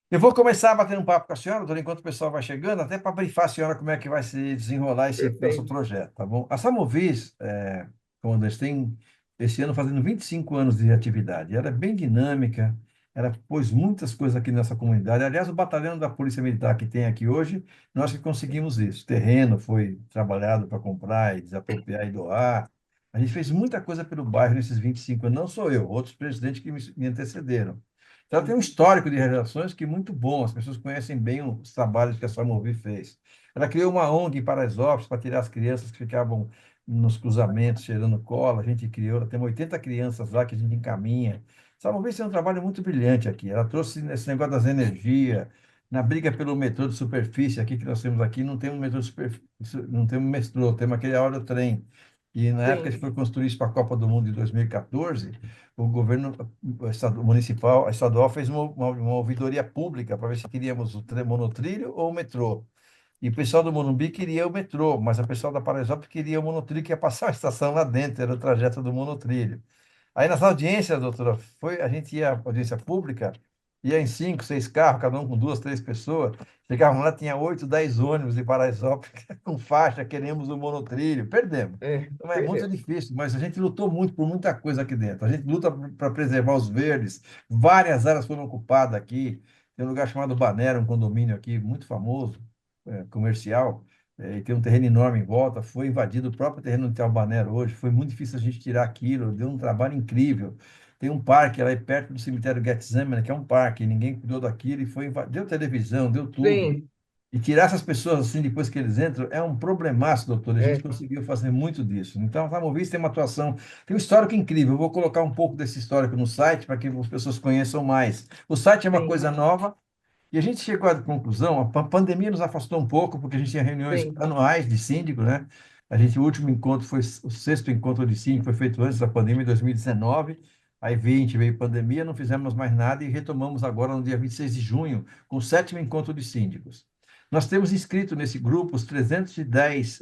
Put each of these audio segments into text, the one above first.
Eu vou começar a bater um papo com a senhora, doutora, enquanto o pessoal vai chegando, até para brifar a senhora como é que vai se desenrolar esse nosso Perfeito. projeto, tá bom? A Samovis, comandante, tem esse ano fazendo 25 anos de atividade. Ela é bem dinâmica, ela pôs muitas coisas aqui nessa comunidade. Aliás, o batalhão da Polícia Militar que tem aqui hoje, nós que conseguimos isso. Terreno foi trabalhado para comprar e desapropriar e doar. A gente fez muita coisa pelo bairro nesses 25 anos, não sou eu, outros presidentes que me antecederam. Ela tem um histórico de realizações que é muito bom, as pessoas conhecem bem os trabalhos que a Samovi fez. Ela criou uma ONG em Paraisópolis para tirar as crianças que ficavam nos cruzamentos cheirando cola, a gente criou, tem 80 crianças lá que a gente encaminha. Samovi tem um trabalho muito brilhante aqui, ela trouxe esse negócio das energias, na briga pelo metrô de superfície aqui que nós temos aqui, não tem um metrô de superfície, não tem um metrô, temos aquele Aerotrem. E na época que Sim, foi construir isso para a Copa do Mundo de 2014, o governo municipal, a estadual fez uma ouvidoria pública para ver se queríamos o monotrilho ou o metrô. E o pessoal do Morumbi queria o metrô, mas o pessoal da Paraisópolis queria o monotrilho, que ia passar a estação lá dentro, era o trajeto do monotrilho. Aí nas audiências, doutora, a gente ia à audiência pública, ia em cinco, seis carros, cada um com duas, três pessoas. Chegavam lá, tinha 8, 10 ônibus de Paraisópolis com faixa, queremos o monotrilho. Perdemos. Então é muito perdeu. difícil, mas a gente lutou muito por muita coisa aqui dentro. A gente luta para preservar os verdes. Várias áreas foram ocupadas aqui. Tem um lugar chamado Banera, um condomínio aqui muito famoso, comercial, e tem um terreno enorme em volta. Foi invadido o próprio terreno do Balneário hoje. Foi muito difícil a gente tirar aquilo. Deu um trabalho incrível. Tem um parque lá perto do cemitério Getsemane, que é um parque. Ninguém cuidou daquilo e deu televisão, deu tudo. Sim, E tirar essas pessoas assim depois que eles entram é um problemaço, doutor. A gente é, conseguiu fazer muito disso. Então, a Tamovis tem uma atuação, tem um histórico incrível. Eu vou colocar um pouco desse histórico no site para que as pessoas conheçam mais. O site é uma sim, coisa nova, e a gente chegou à conclusão, a pandemia nos afastou um pouco, porque a gente tinha reuniões sim. anuais de síndico, né? O último encontro foi o sexto encontro de síndico, foi feito antes da pandemia, em 2019. Aí 20 veio pandemia, não fizemos mais nada e retomamos agora no dia 26 de junho, com o sétimo encontro de síndicos. Nós temos inscrito nesse grupo os 310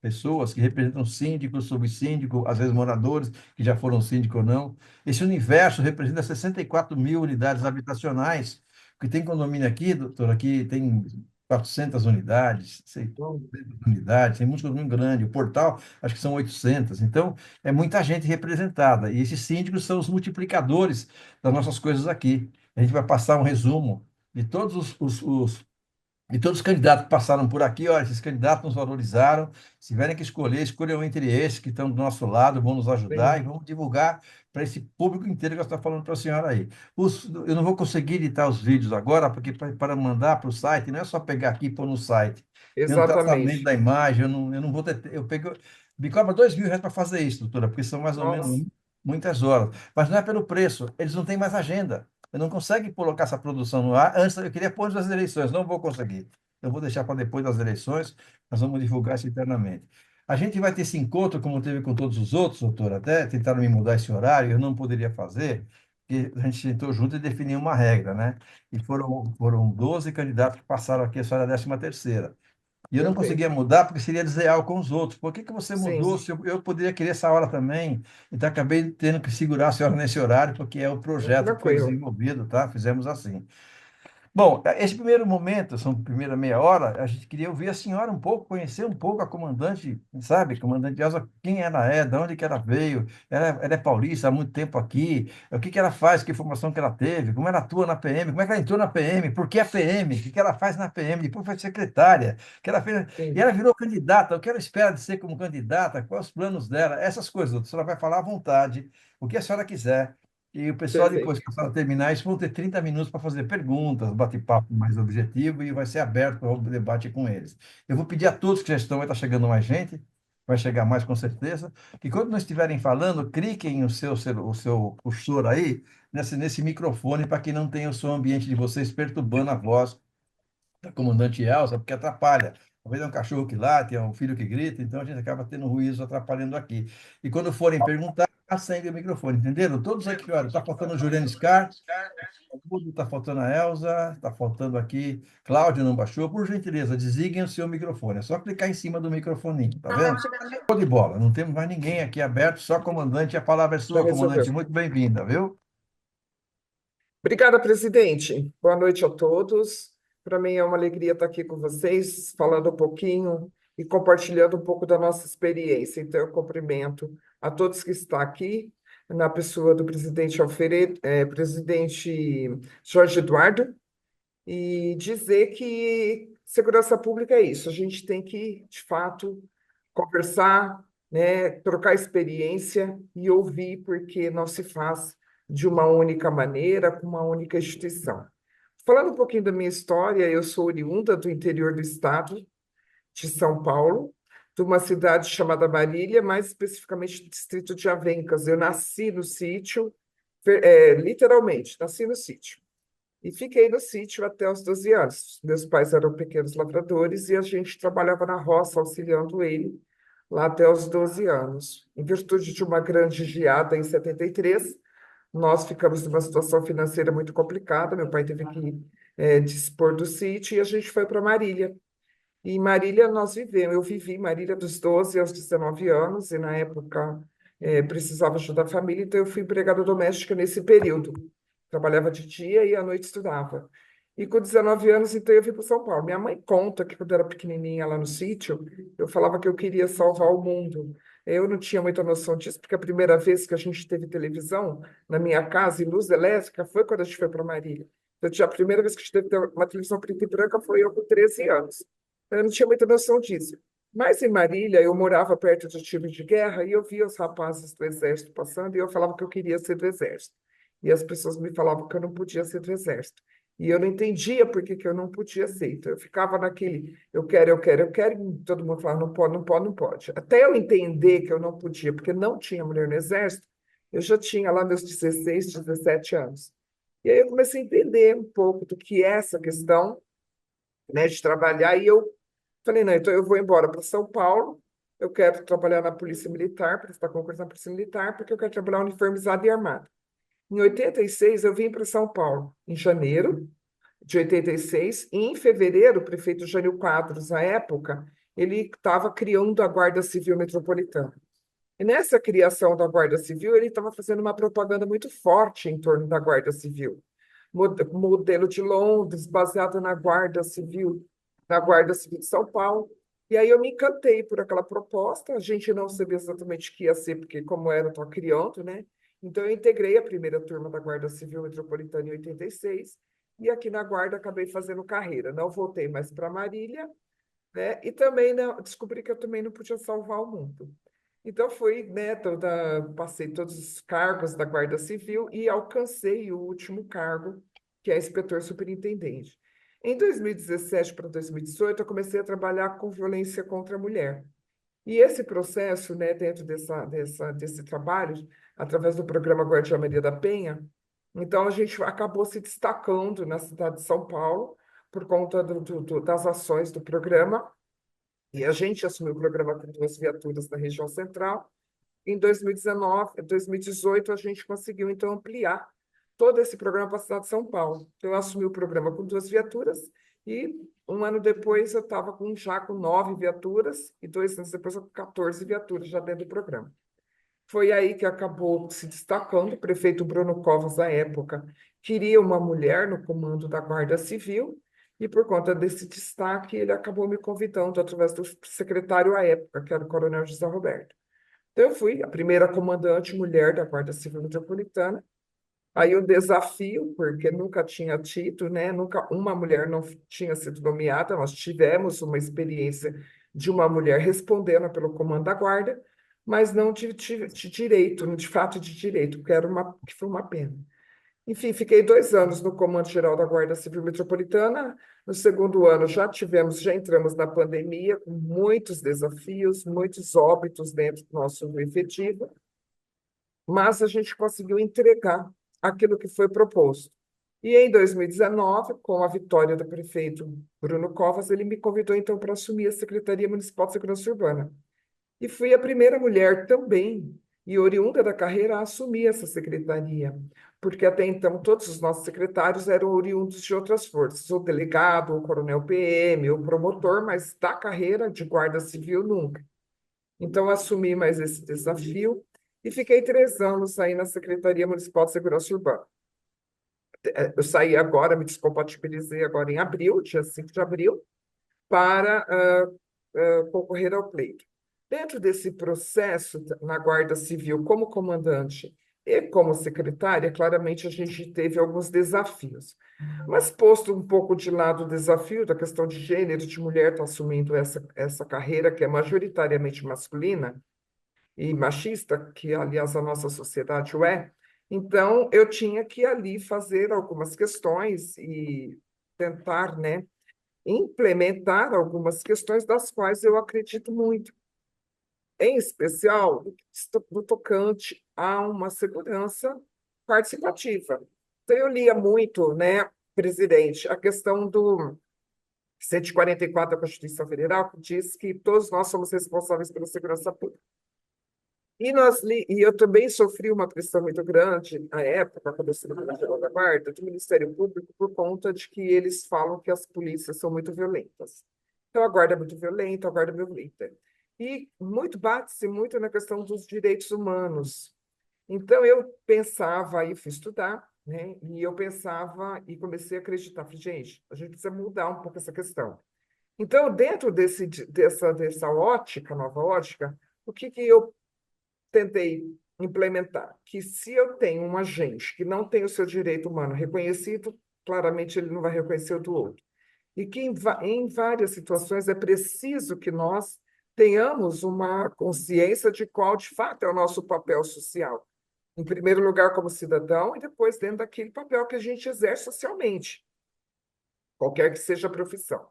pessoas que representam síndicos, subsíndicos, às vezes moradores que já foram síndicos ou não. Esse universo representa 64 mil unidades habitacionais, porque tem condomínio aqui, doutor, aqui tem 400 unidades, Bom, 600 unidades, tem muito condomínio grande. O portal, acho que são 800. Então, é muita gente representada. E esses síndicos são os multiplicadores das nossas coisas aqui. A gente vai passar um resumo de todos e todos os candidatos que passaram por aqui, olha, esses candidatos nos valorizaram. Se tiverem que escolher, escolham entre esses que estão do nosso lado, vão nos ajudar e sim, vamos divulgar para esse público inteiro que eu estou falando para a senhora aí. Eu não vou conseguir editar os vídeos agora, porque para mandar para o site, não é só pegar aqui e pôr no site. Tem um tratamento exatamente. da imagem, eu não vou ter. Me cobra R$ 2.000 para fazer isso, doutora, porque são mais ou Nossa, menos muitas horas. Mas não é pelo preço, eles não têm mais agenda. Eu não consigo colocar essa produção no ar. Antes, eu queria pôr antes das eleições, não vou conseguir. Eu vou deixar para depois das eleições, nós vamos divulgar isso internamente. A gente vai ter esse encontro, como teve com todos os outros, doutor, até tentaram me mudar esse horário, eu não poderia fazer, porque a gente sentou junto e definiu uma regra, né? E foram 12 candidatos que passaram aqui, a senhora é a 13ª. E eu não perfeito. conseguia mudar porque seria desleal com os outros. Por que que você mudou? Sim, Se eu poderia querer essa hora também. Então, acabei tendo que segurar a senhora nesse horário, porque é o projeto que foi tranquilo. desenvolvido, tá? Fizemos assim. Bom, esse primeiro momento, essa primeira meia hora, a gente queria ouvir a senhora um pouco, conhecer um pouco a comandante, sabe? Comandante Elza, quem ela é, de onde que ela veio, ela é paulista há muito tempo aqui, o que que ela faz, que formação que ela teve, como ela atua na PM, como é que ela entrou na PM, por que a PM, o que que ela faz na PM, depois foi secretária, o que ela fez, e Sim, ela virou candidata, o que ela espera de ser como candidata, quais os planos dela, essas coisas, a senhora vai falar à vontade, o que a senhora quiser. E o pessoal, depois perfeito. que a senhora terminar isso, vão ter 30 minutos para fazer perguntas, bate-papo mais objetivo e vai ser aberto para o debate com eles. Eu vou pedir a todos que já estão, vai estar chegando mais gente, vai chegar mais com certeza, que quando não estiverem falando, cliquem o seu cursor aí, nesse microfone, para que não tenha o som ambiente de vocês perturbando a voz da comandante Elsa, porque atrapalha. Talvez é um cachorro que late, é um filho que grita, então a gente acaba tendo ruídos atrapalhando aqui. E quando forem perguntar, acende o microfone, entenderam? Todos aqui, olha, está faltando o Juliano Scar, está faltando a Elsa, está faltando aqui, Cláudio não baixou, por gentileza, desliguem o seu microfone, é só clicar em cima do microfone, tá vendo? Show de bola, não temos mais ninguém aqui aberto, só comandante, a palavra é Já sua, comandante, resolveu. muito bem-vinda, viu? Obrigada, presidente. Boa noite a todos. Para mim é uma alegria estar aqui com vocês, falando um pouquinho e compartilhando um pouco da nossa experiência. Então, eu cumprimento a todos que estão aqui, na pessoa do presidente presidente Jorge Eduardo, e dizer que segurança pública é isso. A gente tem que, de fato, conversar, né, trocar experiência e ouvir, porque não se faz de uma única maneira, com uma única instituição. Falando um pouquinho da minha história, eu sou oriunda do interior do estado de São Paulo, de uma cidade chamada Marília, mais especificamente do distrito de Avencas. Eu nasci no sítio, literalmente, nasci no sítio. E fiquei no sítio até os 12 anos. Meus pais eram pequenos lavradores e a gente trabalhava na roça, auxiliando ele, lá até os 12 anos. Em virtude de uma grande geada em 73, nós ficamos numa situação financeira muito complicada. Meu pai teve que dispor do sítio e a gente foi para Marília. E em Marília nós vivemos. Eu vivi em Marília dos 12 aos 19 anos e na época precisava ajudar a família, então eu fui empregada doméstica nesse período. Trabalhava de dia e à noite estudava. E com 19 anos, então, eu vim para São Paulo. Minha mãe conta que quando eu era pequenininha lá no sítio, eu falava que eu queria salvar o mundo. Eu não tinha muita noção disso, porque a primeira vez que a gente teve televisão na minha casa e luz elétrica foi quando a gente foi para Marília. Eu tinha, a primeira vez que a gente teve uma televisão preta e branca foi eu com 13 anos. Eu não tinha muita noção disso. Mas em Marília, eu morava perto de tiro de guerra e eu via os rapazes do exército passando e eu falava que eu queria ser do exército. E as pessoas me falavam que eu não podia ser do exército. E eu não entendia por que eu não podia ser. Então, eu ficava naquele, eu quero, eu quero, eu quero, e todo mundo falava, não pode, não pode, não pode. Até eu entender que eu não podia, porque não tinha mulher no exército, eu já tinha lá meus 16, 17 anos. E aí eu comecei a entender um pouco do que é essa questão, né, de trabalhar, e eu falei, não, então eu vou embora para São Paulo, eu quero trabalhar na Polícia Militar, prestar concurso na Polícia Militar, porque eu quero trabalhar uniformizado e armado. Em 86, eu vim para São Paulo, em janeiro de 86, e em fevereiro, o prefeito Jânio Quadros, à época, ele estava criando a Guarda Civil Metropolitana. E nessa criação da Guarda Civil, ele estava fazendo uma propaganda muito forte em torno da Guarda Civil. Modelo de Londres, baseado na Guarda Civil de São Paulo. E aí eu me encantei por aquela proposta. A gente não sabia exatamente o que ia ser, porque como era, estava criando, né? Então eu integrei a primeira turma da Guarda Civil Metropolitana em 86, e aqui na Guarda acabei fazendo carreira. Não voltei mais para Marília, né? E também não, descobri que eu também não podia salvar o mundo. Então fui, né, passei todos os cargos da Guarda Civil e alcancei o último cargo, que é inspetor superintendente. Em 2017 para 2018, eu comecei a trabalhar com violência contra a mulher. E esse processo, né, dentro desse trabalho, através do programa Guardiã Maria da Penha, então a gente acabou se destacando na cidade de São Paulo por conta das ações do programa, e a gente assumiu o programa com duas viaturas na região central. Em 2019, 2018, a gente conseguiu, então, ampliar todo esse programa para a cidade de São Paulo. Então, eu assumi o programa com duas viaturas e um ano depois eu estava já com 9 viaturas e 2 anos depois eu com 14 viaturas já dentro do programa. Foi aí que acabou se destacando. O prefeito Bruno Covas, à época, queria uma mulher no comando da Guarda Civil, e por conta desse destaque, ele acabou me convidando através do secretário à época, que era o Coronel José Roberto. Então, eu fui a primeira comandante mulher da Guarda Civil Metropolitana. Aí o desafio, porque nunca tinha tido, né? Nunca uma mulher não tinha sido nomeada. Nós tivemos uma experiência de uma mulher respondendo pelo comando da guarda, mas não de direito, de fato de direito, que foi uma pena. Enfim, fiquei 2 anos no Comando Geral da Guarda Civil Metropolitana. No segundo ano já entramos na pandemia, com muitos desafios, muitos óbitos dentro do nosso efetivo, mas a gente conseguiu entregar aquilo que foi proposto. E em 2019, com a vitória do prefeito Bruno Covas, ele me convidou então para assumir a Secretaria Municipal de Segurança Urbana. E fui a primeira mulher também, e oriunda da carreira, a assumir essa secretaria, porque até então todos os nossos secretários eram oriundos de outras forças, o delegado, o coronel PM, o promotor, mas da carreira de guarda civil nunca. Então, assumi mais esse desafio e fiquei 3 anos aí na Secretaria Municipal de Segurança Urbana. Eu saí agora, me descompatibilizei agora em abril, dia 5 de abril, para concorrer ao pleito. Dentro desse processo, na Guarda Civil, como comandante e como secretária, claramente a gente teve alguns desafios. Mas posto um pouco de lado o desafio da questão de gênero, de mulher estar assumindo essa carreira que é majoritariamente masculina e machista, que aliás a nossa sociedade o é, então eu tinha que ali fazer algumas questões e tentar, né, implementar algumas questões das quais eu acredito muito, em especial no tocante a uma segurança participativa. Então, eu lia muito, né, presidente, a questão do 144 da Constituição Federal, que diz que todos nós somos responsáveis pela segurança pública. E eu também sofri uma pressão muito grande, na época, quando eu fui geral da Guarda, do Ministério Público, por conta de que eles falam que as polícias são muito violentas. Então, a Guarda é muito violenta, a Guarda é violenta. E muito bate-se muito na questão dos direitos humanos. Então, eu pensava, aí fui estudar, né? E eu pensava e comecei a acreditar, falei, gente, a gente precisa mudar um pouco essa questão. Então, dentro dessa ótica, nova ótica, o que que eu tentei implementar? Que se eu tenho um agente que não tem o seu direito humano reconhecido, claramente ele não vai reconhecer o do outro. E que em várias situações é preciso que nós tenhamos uma consciência de qual, de fato, é o nosso papel social. Em primeiro lugar, como cidadão, e depois dentro daquele papel que a gente exerce socialmente, qualquer que seja a profissão.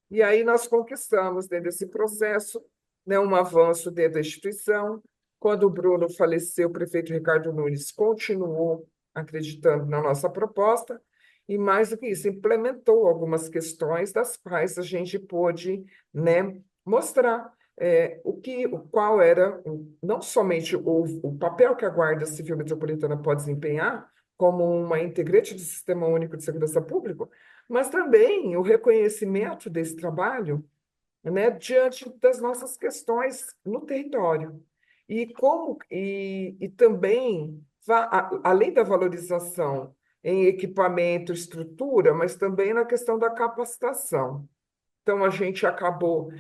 E aí nós conquistamos, dentro desse processo, né, um avanço dentro da instituição. Quando o Bruno faleceu, o prefeito Ricardo Nunes continuou acreditando na nossa proposta, e mais do que isso, implementou algumas questões das quais a gente pôde, né, mostrar qual era não somente o papel que a Guarda Civil Metropolitana pode desempenhar como uma integrante do Sistema Único de Segurança Pública, mas também o reconhecimento desse trabalho, né, diante das nossas questões no território. E também, além da valorização em equipamento, estrutura, mas também na questão da capacitação. Então, a gente acabou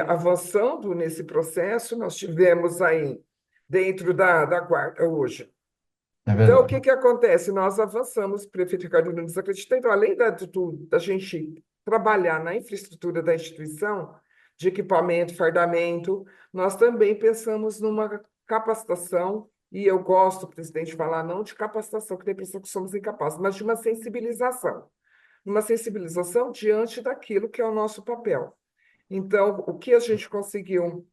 avançando nesse processo, nós tivemos aí, dentro da Guarda, hoje, É então, o verdade. que que acontece? Nós avançamos, o prefeito Ricardo Nunes acredita, então, além da gente trabalhar na infraestrutura da instituição, de equipamento, fardamento, nós também pensamos numa capacitação, e eu gosto, presidente, de falar não de capacitação, que tem a impressão que somos incapazes, mas de uma sensibilização. Uma sensibilização diante daquilo que é o nosso papel. Então, o que a gente conseguiu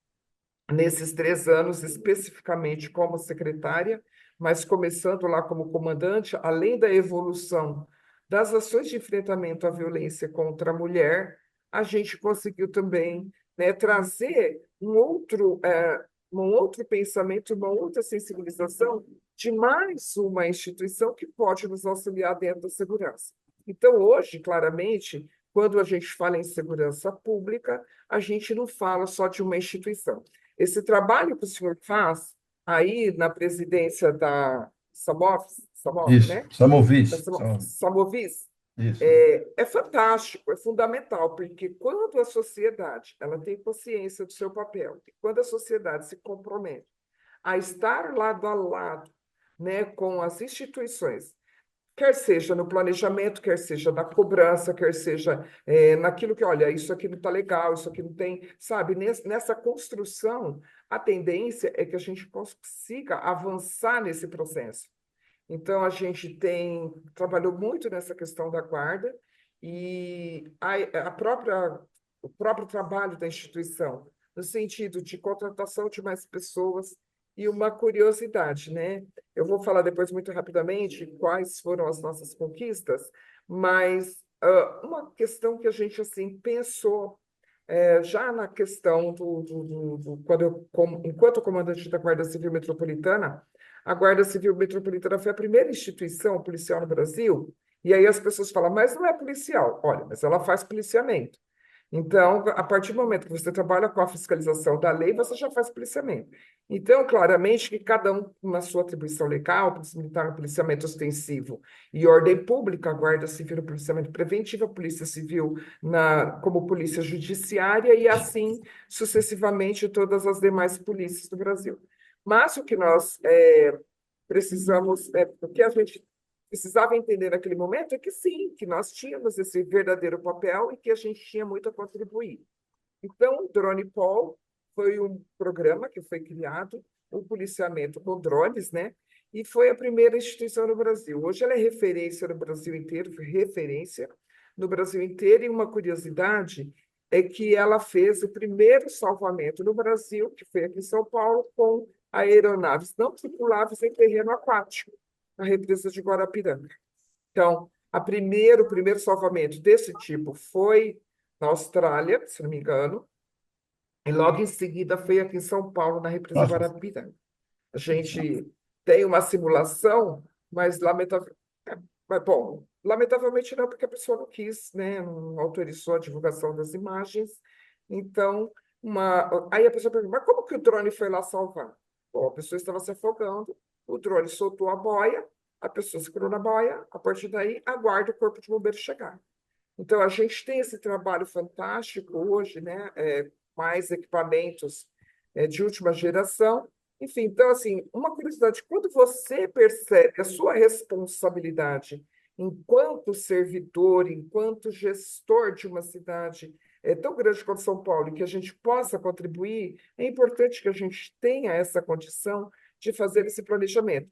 nesses 3 anos, especificamente como secretária, mas começando lá como comandante, além da evolução das ações de enfrentamento à violência contra a mulher, a gente conseguiu também, né, trazer um outro pensamento, uma outra sensibilização de mais uma instituição que pode nos auxiliar dentro da segurança. Então, hoje, claramente, quando a gente fala em segurança pública, a gente não fala só de uma instituição. Esse trabalho que o senhor faz aí na presidência da Samov, Isso. né? Samovis. Samovis, Isso. é fantástico, é fundamental, porque quando a sociedade ela tem consciência do seu papel, e quando a sociedade se compromete a estar lado a lado, né, com as instituições, quer seja no planejamento, quer seja na cobrança, quer seja naquilo que, olha, isso aqui não está legal, isso aqui não tem, sabe? Nessa construção, a tendência é que a gente consiga avançar nesse processo. Então, a gente trabalhou muito nessa questão da guarda e o próprio trabalho da instituição, no sentido de contratação de mais pessoas e uma curiosidade, né? Eu vou falar depois muito rapidamente quais foram as nossas conquistas, mas uma questão que a gente assim pensou já na questão quando enquanto comandante da Guarda Civil Metropolitana, a Guarda Civil Metropolitana foi a primeira instituição policial no Brasil, e aí as pessoas falam, mas não é policial. Olha, mas ela faz policiamento. Então, a partir do momento que você trabalha com a fiscalização da lei, você já faz policiamento. Então, claramente que cada um na sua atribuição legal, polícia militar no policiamento ostensivo e ordem pública, a Guarda Civil no policiamento preventivo, a Polícia Civil como polícia judiciária e assim sucessivamente todas as demais polícias do Brasil. Mas o que nós precisamos, o que a gente precisava entender naquele momento é que sim, que nós tínhamos esse verdadeiro papel e que a gente tinha muito a contribuir. Então, o Drone Paul foi um programa que foi criado, um policiamento com drones, né? E foi a primeira instituição no Brasil. Hoje ela é referência no Brasil inteiro, foi referência no Brasil inteiro, e uma curiosidade é que ela fez o primeiro salvamento no Brasil, que foi aqui em São Paulo, com aeronaves não tripuláveis em terreno aquático, na represa de Guarapiranga. Então, o primeiro salvamento desse tipo foi na Austrália, se não me engano, e logo em seguida foi aqui em São Paulo, na represa Nossa, Guarapiranga. A gente tem uma simulação, mas lamentavelmente não, porque a pessoa não quis, né, não autorizou a divulgação das imagens. Então, aí a pessoa pergunta, mas como que o drone foi lá salvar? Bom, a pessoa estava se afogando, o drone soltou a boia, a pessoa segurou na boia, a partir daí aguarda o corpo de bombeiro chegar. Então, a gente tem esse trabalho fantástico hoje, né? Mais equipamentos de última geração. Enfim, então, assim, uma curiosidade, quando você percebe a sua responsabilidade enquanto servidor, enquanto gestor de uma cidade tão grande quanto São Paulo, e que a gente possa contribuir, é importante que a gente tenha essa condição de fazer esse planejamento.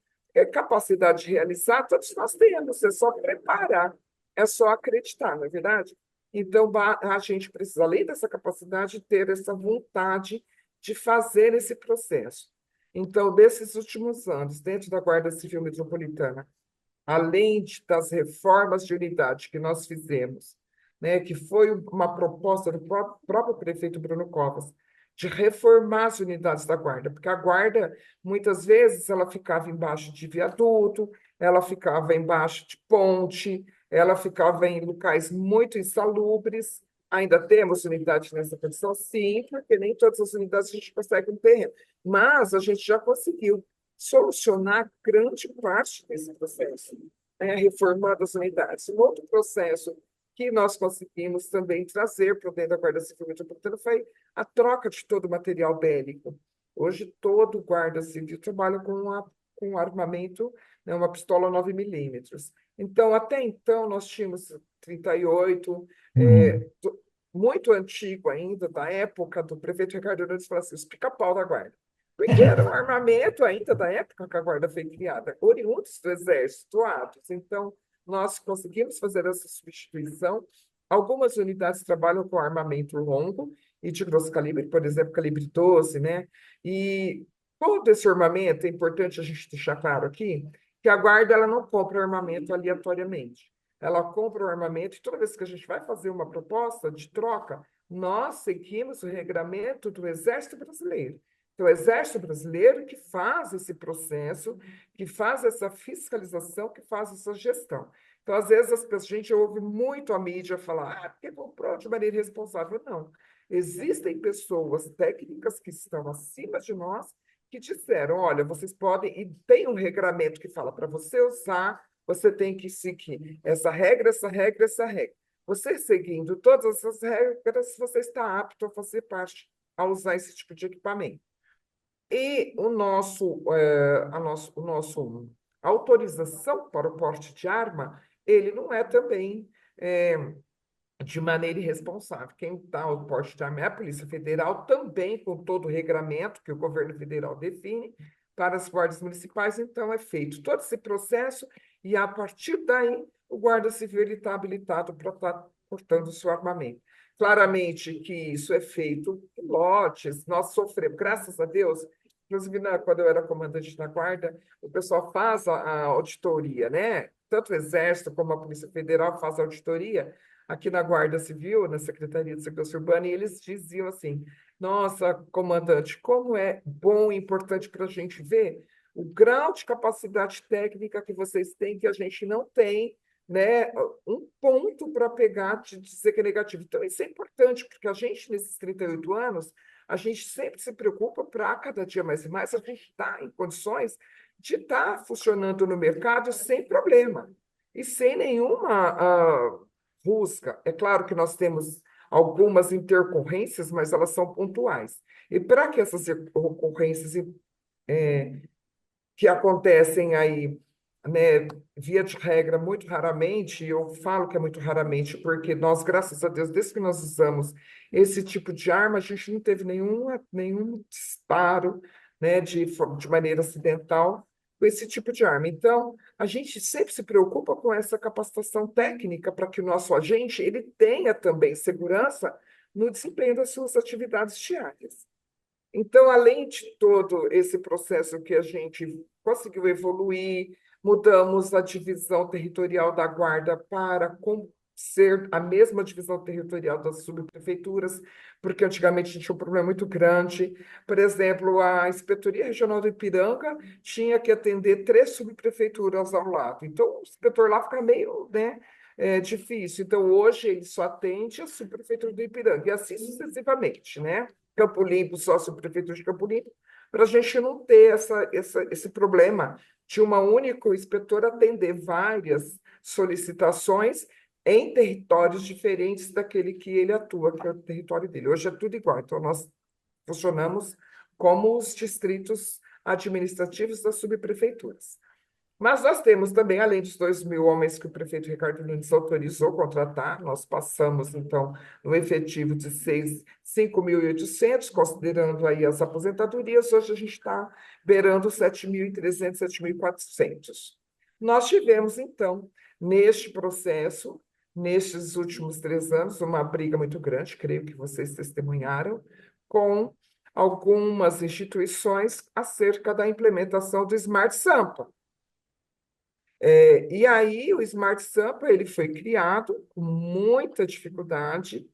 Capacidade de realizar, todos nós temos, é só preparar. É só acreditar, não é verdade? Então, a gente precisa, além dessa capacidade, ter essa vontade de fazer esse processo. Então, desses últimos anos, dentro da Guarda Civil Metropolitana, além das reformas de unidade que nós fizemos, né, que foi uma proposta do próprio prefeito Bruno Covas, de reformar as unidades da guarda, porque a guarda, muitas vezes, ela ficava embaixo de viaduto, ela ficava embaixo de ponte, ela ficava em locais muito insalubres. Ainda temos unidades nessa condição? Sim, porque nem todas as unidades a gente consegue um terreno, mas a gente já conseguiu solucionar grande parte desse processo, né, reformando as unidades. Um outro processo que nós conseguimos também trazer para dentro da Guarda Civil Metropolitana foi a troca de todo o material bélico. Hoje, todo guarda civil trabalha com armamento, né, uma pistola 9 milímetros. Então, até então, nós tínhamos 38, uhum. muito antigo ainda, da época do prefeito Ricardo Nunes, falou assim, os pica-pau da guarda. Porque era um armamento ainda da época que a guarda foi criada, oriundos do exército, atos. Então, nós conseguimos fazer essa substituição. Algumas unidades trabalham com armamento longo e de grosso calibre, por exemplo, calibre 12, né? E todo esse armamento, é importante a gente deixar claro aqui, que a guarda ela não compra armamento aleatoriamente. Ela compra o armamento e toda vez que a gente vai fazer uma proposta de troca, nós seguimos o regramento do Exército Brasileiro. Então, o Exército Brasileiro que faz esse processo, que faz essa fiscalização, que faz essa gestão. Então, às vezes, a gente ouve muito a mídia falar, porque comprou de maneira irresponsável. Não. Existem pessoas técnicas que estão acima de nós que disseram, olha, vocês podem, e tem um regramento que fala para você usar, você tem que seguir essa regra, essa regra, essa regra. Você seguindo todas essas regras, você está apto a fazer parte, a usar esse tipo de equipamento. E a autorização para o porte de arma, ele não é também de maneira irresponsável. Quem dá o porte de arma é a Polícia Federal, também com todo o regramento que o governo federal define para as guardas municipais. Então, é feito todo esse processo e, a partir daí, o guarda civil está habilitado para estar portando o seu armamento. Claramente que isso é feito em lotes, nós sofremos, graças a Deus, inclusive quando eu era comandante da guarda, o pessoal faz a auditoria, né? Tanto o Exército como a Polícia Federal faz a auditoria, aqui na Guarda Civil, na Secretaria de Segurança Urbana, e eles diziam assim: nossa, comandante, como é bom e importante para a gente ver o grau de capacidade técnica que vocês têm, que a gente não tem né, um ponto para pegar de dizer que é negativo. Então, isso é importante, porque a gente, nesses 38 anos, a gente sempre se preocupa para cada dia mais e mais a gente estar em condições de estar funcionando no mercado sem problema e sem nenhuma rusga. É claro que nós temos algumas intercorrências, mas elas são pontuais. E para que essas ocorrências que acontecem aí, né, via de regra, muito raramente, e eu falo que é muito raramente, porque nós, graças a Deus, desde que nós usamos esse tipo de arma, a gente não teve nenhum disparo, né, de maneira acidental com esse tipo de arma. Então, a gente sempre se preocupa com essa capacitação técnica para que o nosso agente ele tenha também segurança no desempenho das suas atividades diárias. Então, além de todo esse processo que a gente conseguiu evoluir, mudamos a divisão territorial da Guarda para ser a mesma divisão territorial das subprefeituras, porque antigamente a gente tinha um problema muito grande. Por exemplo, a Inspetoria Regional do Ipiranga tinha que atender 3 subprefeituras ao lado. Então, o inspetor lá fica meio, né, difícil. Então, hoje ele só atende a subprefeitura do Ipiranga, e assim sucessivamente, né? Campo Limpo, sócio-prefeitura de Campo Limpo, para a gente não ter esse problema de uma única inspetora atender várias solicitações em territórios diferentes daquele que ele atua, que é o território dele. Hoje é tudo igual, então nós funcionamos como os distritos administrativos das subprefeituras. Mas nós temos também, além dos 2.000 homens que o prefeito Ricardo Nunes autorizou contratar, nós passamos, então, no efetivo de 5.800, considerando aí as aposentadorias, hoje a gente está beirando 7.300, 7.400. Nós tivemos, então, neste processo, nestes últimos 3 anos, uma briga muito grande, creio que vocês testemunharam, com algumas instituições acerca da implementação do Smart Sampa. E aí o Smart Sampa ele foi criado com muita dificuldade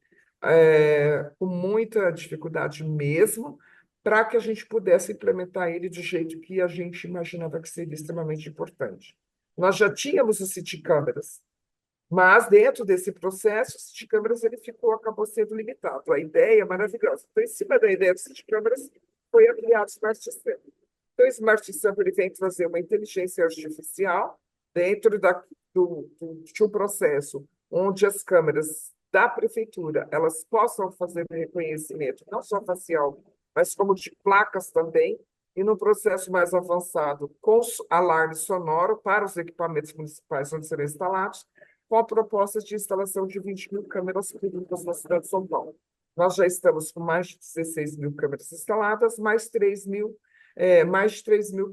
mesmo, para que a gente pudesse implementar ele do jeito que a gente imaginava que seria extremamente importante. Nós já tínhamos o City Câmeras, mas dentro desse processo, o City Câmeras acabou sendo limitado. A ideia é maravilhosa. Então, em cima da ideia do City Câmeras, foi criado o Smart Sampa. Então, o Smart Sampa ele vem trazer uma inteligência artificial dentro de um processo onde as câmeras da prefeitura elas possam fazer reconhecimento não só facial, mas como de placas também, e no processo mais avançado com alarme sonoro para os equipamentos municipais onde serão instalados, com a proposta de instalação de 20.000 câmeras públicas na cidade de São Paulo. Nós já estamos com mais de 16.000 câmeras instaladas, mais de 3.000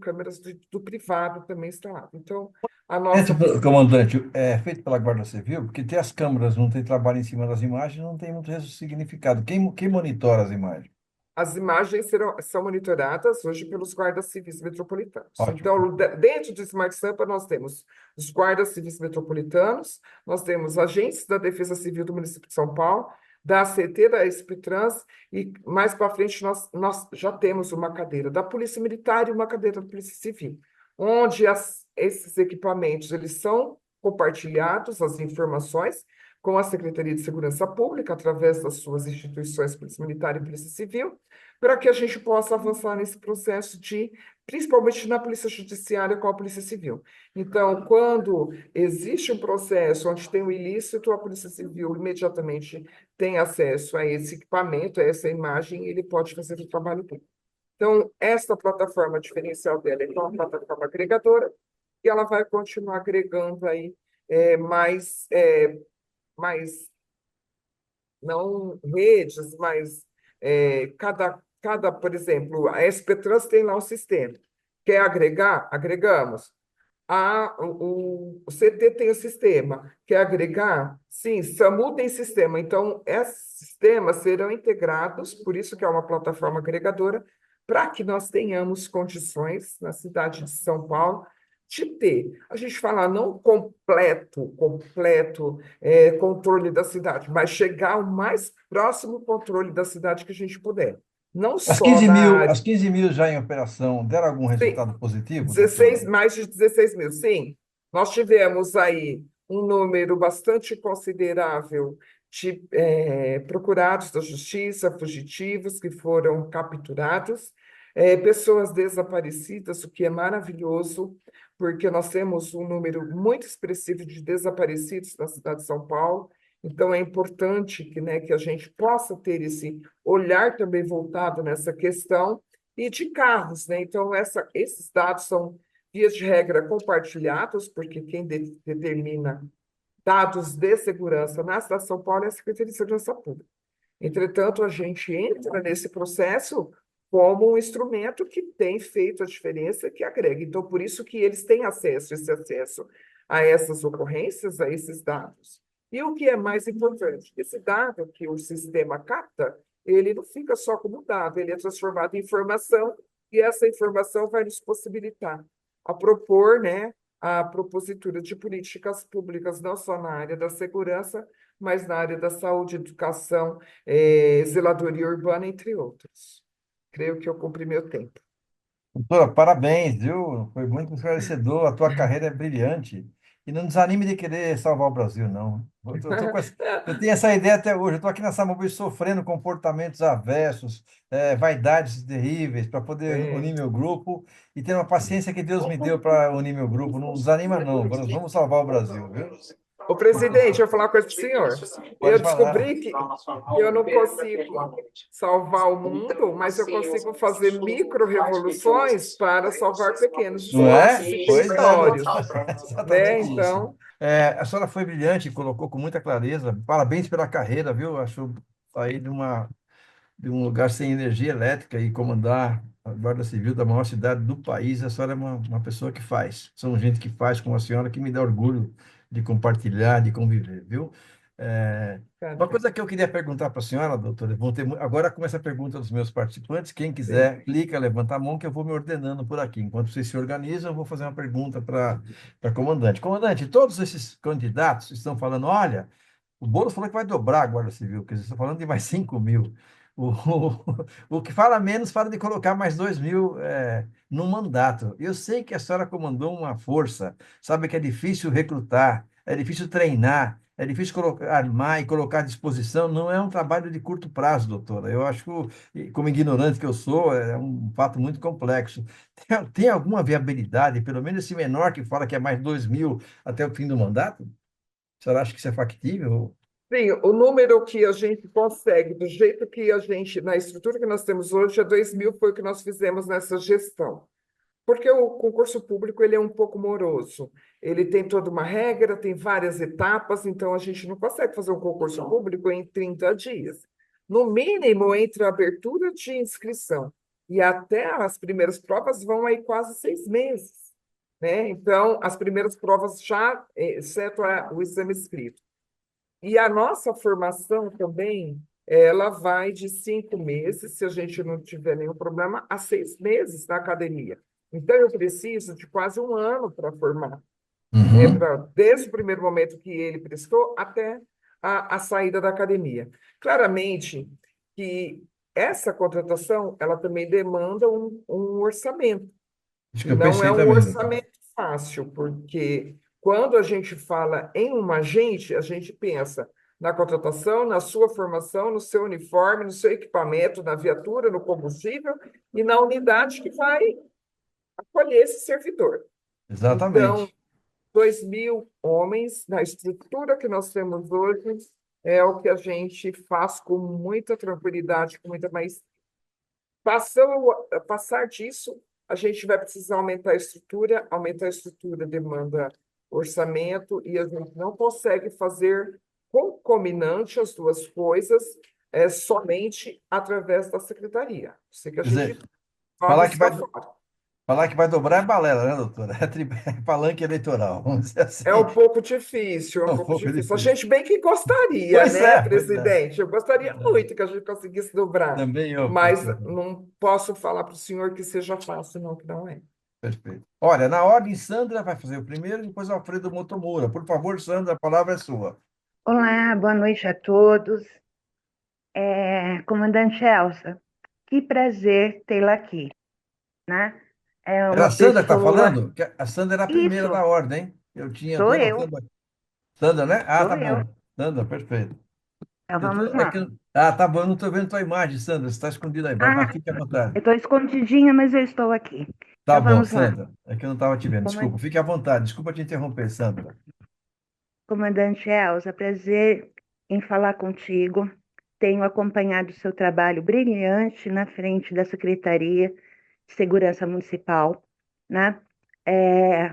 câmeras do privado também instaladas. Então, a Esse, nossa comandante, é feito pela Guarda Civil, porque ter as câmeras, não tem trabalho em cima das imagens, não tem muito significado. Quem monitora as imagens? As imagens são monitoradas hoje pelos guardas civis metropolitanos. Ótimo. Então, dentro do Smart Sampa, nós temos os guardas civis metropolitanos, nós temos agentes da Defesa Civil do município de São Paulo, da ACT, da SPTrans, e mais para frente nós já temos uma cadeira da Polícia Militar e uma cadeira da Polícia Civil, onde esses equipamentos eles são compartilhados, as informações, com a Secretaria de Segurança Pública, através das suas instituições, Polícia Militar e Polícia Civil, para que a gente possa avançar nesse processo principalmente na Polícia Judiciária com a Polícia Civil. Então, quando existe um processo onde tem um ilícito, a Polícia Civil imediatamente tem acesso a esse equipamento, a essa imagem, e ele pode fazer o trabalho dele. Então, esta plataforma diferencial dela é uma plataforma agregadora, e ela vai continuar agregando aí mais não redes, mas por exemplo, a SPTrans tem lá um sistema. Quer agregar? Agregamos. O CT tem o sistema. Quer agregar? Sim, SAMU tem sistema. Então, esses sistemas serão integrados, por isso que é uma plataforma agregadora, para que nós tenhamos condições na cidade de São Paulo de ter. A gente fala não completo controle da cidade, mas chegar ao mais próximo controle da cidade que a gente puder. Não As só 15 na mil, área. as 15 mil já em operação, deram algum Sim, resultado positivo dentro? mais de 16 mil, sim. Nós tivemos aí um número bastante considerável de procurados da justiça, fugitivos que foram capturados, pessoas desaparecidas, o que é maravilhoso, porque nós temos um número muito expressivo de desaparecidos na cidade de São Paulo. Então, é importante que, né, que a gente possa ter esse olhar também voltado nessa questão e de carros, né? Então, esses dados são, vias de regra, compartilhados, porque quem determina dados de segurança na cidade de São Paulo é a Secretaria de Segurança Pública. Entretanto, a gente entra nesse processo como um instrumento que tem feito a diferença, que agrega. Então, por isso que eles têm acesso, esse acesso a essas ocorrências, a esses dados. E o que é mais importante, esse dado que o sistema capta, ele não fica só como dado, ele é transformado em informação, e essa informação vai nos possibilitar a propor, né, a propositura de políticas públicas, não só na área da segurança, mas na área da saúde, educação, zeladoria urbana, entre outros. Creio que eu cumpri meu tempo. Doutora, parabéns, viu? Foi muito esclarecedor. A tua carreira é brilhante. E não desanime de querer salvar o Brasil, não. Eu tenho essa ideia até hoje. Eu estou aqui nessa mobília sofrendo comportamentos avessos, vaidades terríveis, para poder É. unir meu grupo e ter uma paciência que Deus me deu para unir meu grupo. Não desanima, não. Nós vamos salvar o Brasil, viu? Ô, presidente, eu vou falar uma coisa para o senhor. Eu Pode falar. descobri que eu não consigo salvar o mundo, mas eu consigo fazer micro-revoluções para salvar pequenos Não esforços é? e Pois é, territórios, né? exatamente isso. Então, A senhora foi brilhante, colocou com muita clareza. Parabéns pela carreira, viu? Acho sair de um lugar sem energia elétrica e comandar a Guarda Civil da maior cidade do país. A senhora é uma pessoa que faz. São gente que faz como a senhora que me dá orgulho de compartilhar, de conviver, viu? É, uma cara, coisa que eu queria perguntar para a senhora, doutora, agora começa a pergunta dos meus participantes. Quem sim, quiser, clica, levanta a mão que eu vou me ordenando por aqui. Enquanto vocês se organizam, eu vou fazer uma pergunta para a comandante. Comandante, todos esses candidatos estão falando, olha, o Boulos falou que vai dobrar a Guarda Civil, que eles estão falando de mais 5.000. O que fala menos fala de colocar mais 2.000 no mandato. Eu sei que a senhora comandou uma força, sabe que é difícil recrutar, é difícil treinar, é difícil armar e colocar à disposição. Não é um trabalho de curto prazo, doutora. Eu acho que, como ignorante que eu sou, é um fato muito complexo. Tem alguma viabilidade, pelo menos esse menor que fala que é mais 2.000 até o fim do mandato? A senhora acha que isso é factível? sim, o número que a gente consegue, do jeito que a gente, na estrutura que nós temos hoje, é 2.000, foi o que nós fizemos nessa gestão. Porque o concurso público ele é um pouco moroso. Ele tem toda uma regra, tem várias etapas, então a gente não consegue fazer um concurso público em 30 dias. No mínimo, entre a abertura de inscrição e até as primeiras provas vão aí quase 6 meses, né? Então, as primeiras provas já, exceto o exame escrito. E a nossa formação também, ela vai de 5 meses, se a gente não tiver nenhum problema, a 6 meses na academia. Então, eu preciso de quase um ano para formar, né? Uhum. Desde o primeiro momento que ele prestou até a saída da academia. Claramente que essa contratação, ela também demanda um orçamento. Acho que E eu não é pensei um também, doutor. orçamento fácil, porque quando a gente fala em um agente, a gente pensa na contratação, na sua formação, no seu uniforme, no seu equipamento, na viatura, no combustível e na unidade que vai acolher esse servidor. Então, Exatamente. 2.000 homens, na estrutura que nós temos hoje, é o que a gente faz com muita tranquilidade, com muita maestria. Passar disso, a gente vai precisar aumentar a estrutura demanda orçamento, e a gente não consegue fazer concominante as duas coisas somente através da secretaria. Sei que a Quer gente dizer, joga falar que isso vai, para fora. falar que vai dobrar é balela, né, doutora? É palanque eleitoral, vamos dizer É assim. um pouco difícil, é É um um pouco pouco difícil. A difícil. gente bem que gostaria, Pois né, é, pois é. presidente? Eu gostaria muito que a gente conseguisse dobrar, Também eu, mas professor. não posso falar para o senhor que seja fácil, não, que não é. Perfeito. Olha, na ordem, Sandra vai fazer o primeiro, depois Alfredo Motomura. Por favor, Sandra, a palavra é sua. Olá, boa noite a todos. Comandante Elsa, que prazer tê-la aqui, né? É Era uma a Sandra que está pessoa. falando? Que a Sandra era a primeira Isso, da ordem, hein? Eu sou estou eu. anotando aqui. Sandra, né? Ah, Sou tá eu. bom. Sandra, perfeito. Então vamos lá. Tá bom, eu não estou vendo tua imagem, Sandra. Você está escondida aí, mas Ah, fique à vontade. eu estou escondidinha, mas eu estou aqui. Tá Então bom, vamos lá. Sandra. É que eu não estava te vendo. Coman- Desculpa, fique à vontade. Desculpa te interromper, Sandra. Comandante Elza, prazer em falar contigo. Tenho acompanhado o seu trabalho brilhante na frente da Secretaria de Segurança Municipal, né? É,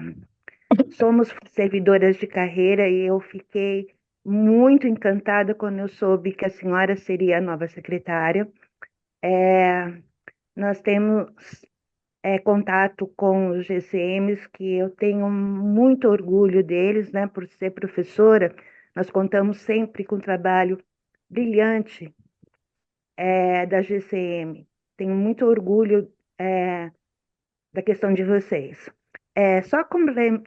somos servidoras de carreira e eu fiquei muito encantada quando eu soube que a senhora seria a nova secretária. É, nós temos contato com os GCMs, que eu tenho muito orgulho deles, né? Por ser professora, nós contamos sempre com o trabalho brilhante da GCM. Tenho muito orgulho da questão de vocês. Só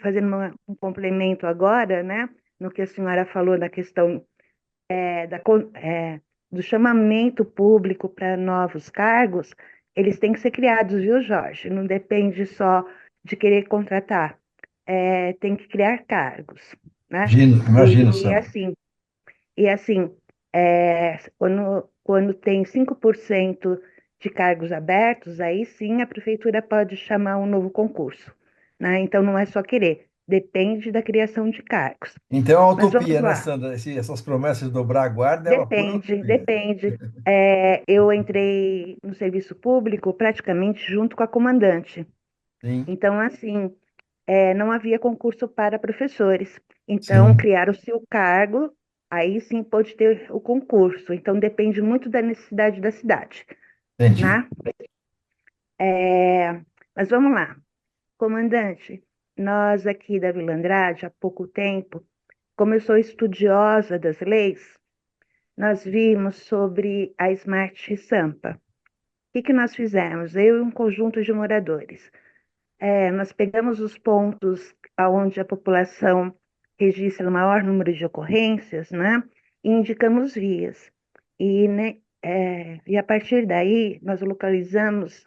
fazendo um complemento agora, né? No que a senhora falou da questão é, da con- é, do chamamento público para novos cargos, eles têm que ser criados, viu, Jorge? Não depende só de querer contratar. Tem que criar cargos, né? Imagino, E Sandra. assim, e assim, quando tem 5% de cargos abertos, aí sim a prefeitura pode chamar um novo concurso, né? Então não é só querer, depende da criação de cargos. Então é uma Mas vamos utopia, né, lá. Sandra? Essas promessas de dobrar a guarda é uma pura Depende, utopia. depende. Eu entrei no serviço público praticamente junto com a comandante. Sim, Então, assim, não havia concurso para professores. Então, sim, criaram-se o cargo, aí sim pode ter o concurso. Então, depende muito da necessidade da cidade, entendi. né? É, mas vamos lá. Comandante, nós aqui da Vila Andrade, há pouco tempo, como eu sou estudiosa das leis, nós vimos sobre a Smart Sampa. O que nós fizemos? Eu e um conjunto de moradores. Nós pegamos os pontos onde a população registra o maior número de ocorrências, né? E indicamos vias. E a partir daí, nós localizamos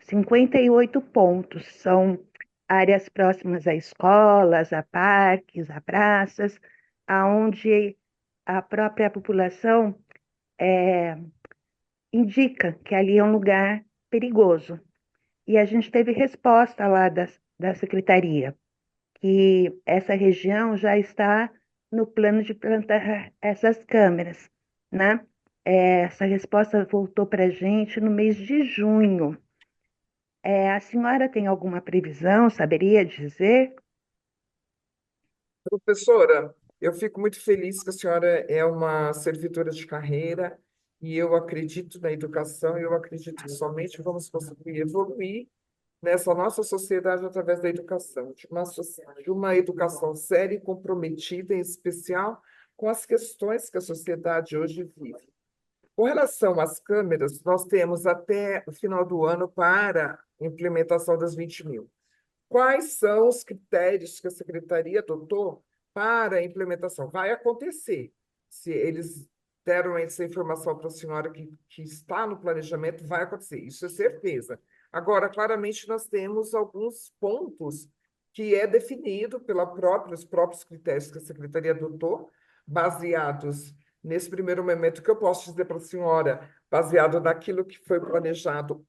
58 pontos. São áreas próximas a escolas, a parques, a praças, aonde a própria população é, indica que ali é um lugar perigoso. E a gente teve resposta lá da secretaria, que essa região já está no plano de plantar essas câmeras, né? Essa resposta voltou para a gente no mês de junho. A senhora tem alguma previsão, saberia dizer? Professora, eu fico muito feliz que a senhora é uma servidora de carreira e eu acredito na educação e eu acredito que somente vamos conseguir evoluir nessa nossa sociedade através da educação, de uma educação séria e comprometida, em especial com as questões que a sociedade hoje vive. Com relação às câmeras, nós temos até o final do ano para implementação das 20.000. Quais são os critérios que a secretaria adotou para a implementação? Vai acontecer. Se eles deram essa informação para a senhora que está no planejamento, vai acontecer, isso é certeza. Agora, claramente, nós temos alguns pontos que é definido os próprios critérios que a secretaria adotou, baseados nesse primeiro momento, que eu posso dizer para a senhora, baseado naquilo que foi planejado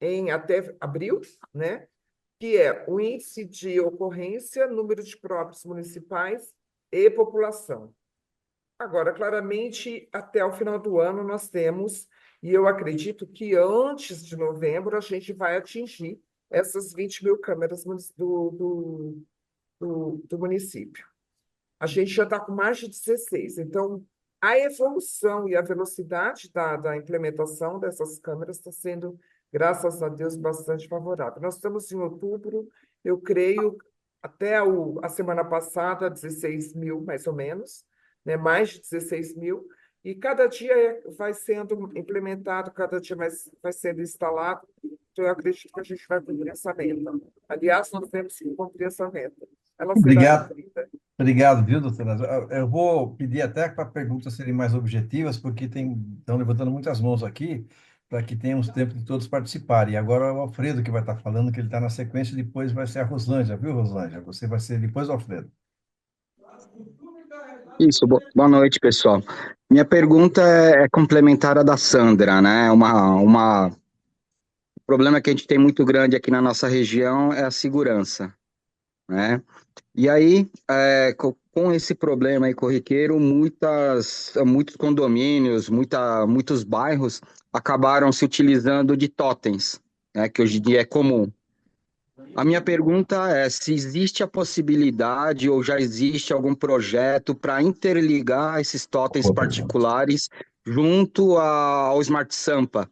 em até abril, né? Que é o índice de ocorrência, número de próprios municipais e população. Agora, claramente, até o final do ano nós temos, e eu acredito que antes de novembro a gente vai atingir essas 20.000 câmeras do município. A gente já está com mais de 16. Então, a evolução e a velocidade da implementação dessas câmeras está sendo, graças a Deus, bastante favorável. Nós estamos em outubro, eu creio, até a semana passada, 16.000, mais ou menos, né? Mais de 16.000, e cada dia vai sendo implementado, cada dia mais vai sendo instalado. Então, eu acredito que a gente vai cumprir essa meta. Aliás, nós temos que cumprir essa meta. Ela será Obrigado. cumprida. Obrigado, viu, doutora? Eu vou pedir até para perguntas serem mais objetivas, porque estão levantando muitas mãos aqui, para que tenhamos tempo de todos participarem. E agora é o Alfredo que vai estar falando, que ele está na sequência, depois vai ser a Rosângela, viu, Rosângela? Você vai ser depois do Alfredo. Isso, boa noite, pessoal. Minha pergunta é complementar à da Sandra, né? O problema que a gente tem muito grande aqui na nossa região é a segurança, né? E aí, com esse problema aí corriqueiro, muitos condomínios, muitos bairros acabaram se utilizando de totens, né? Que hoje em dia é comum. A minha pergunta é se existe a possibilidade ou já existe algum projeto para interligar esses totens Boa pergunta. particulares ao Smart Sampa,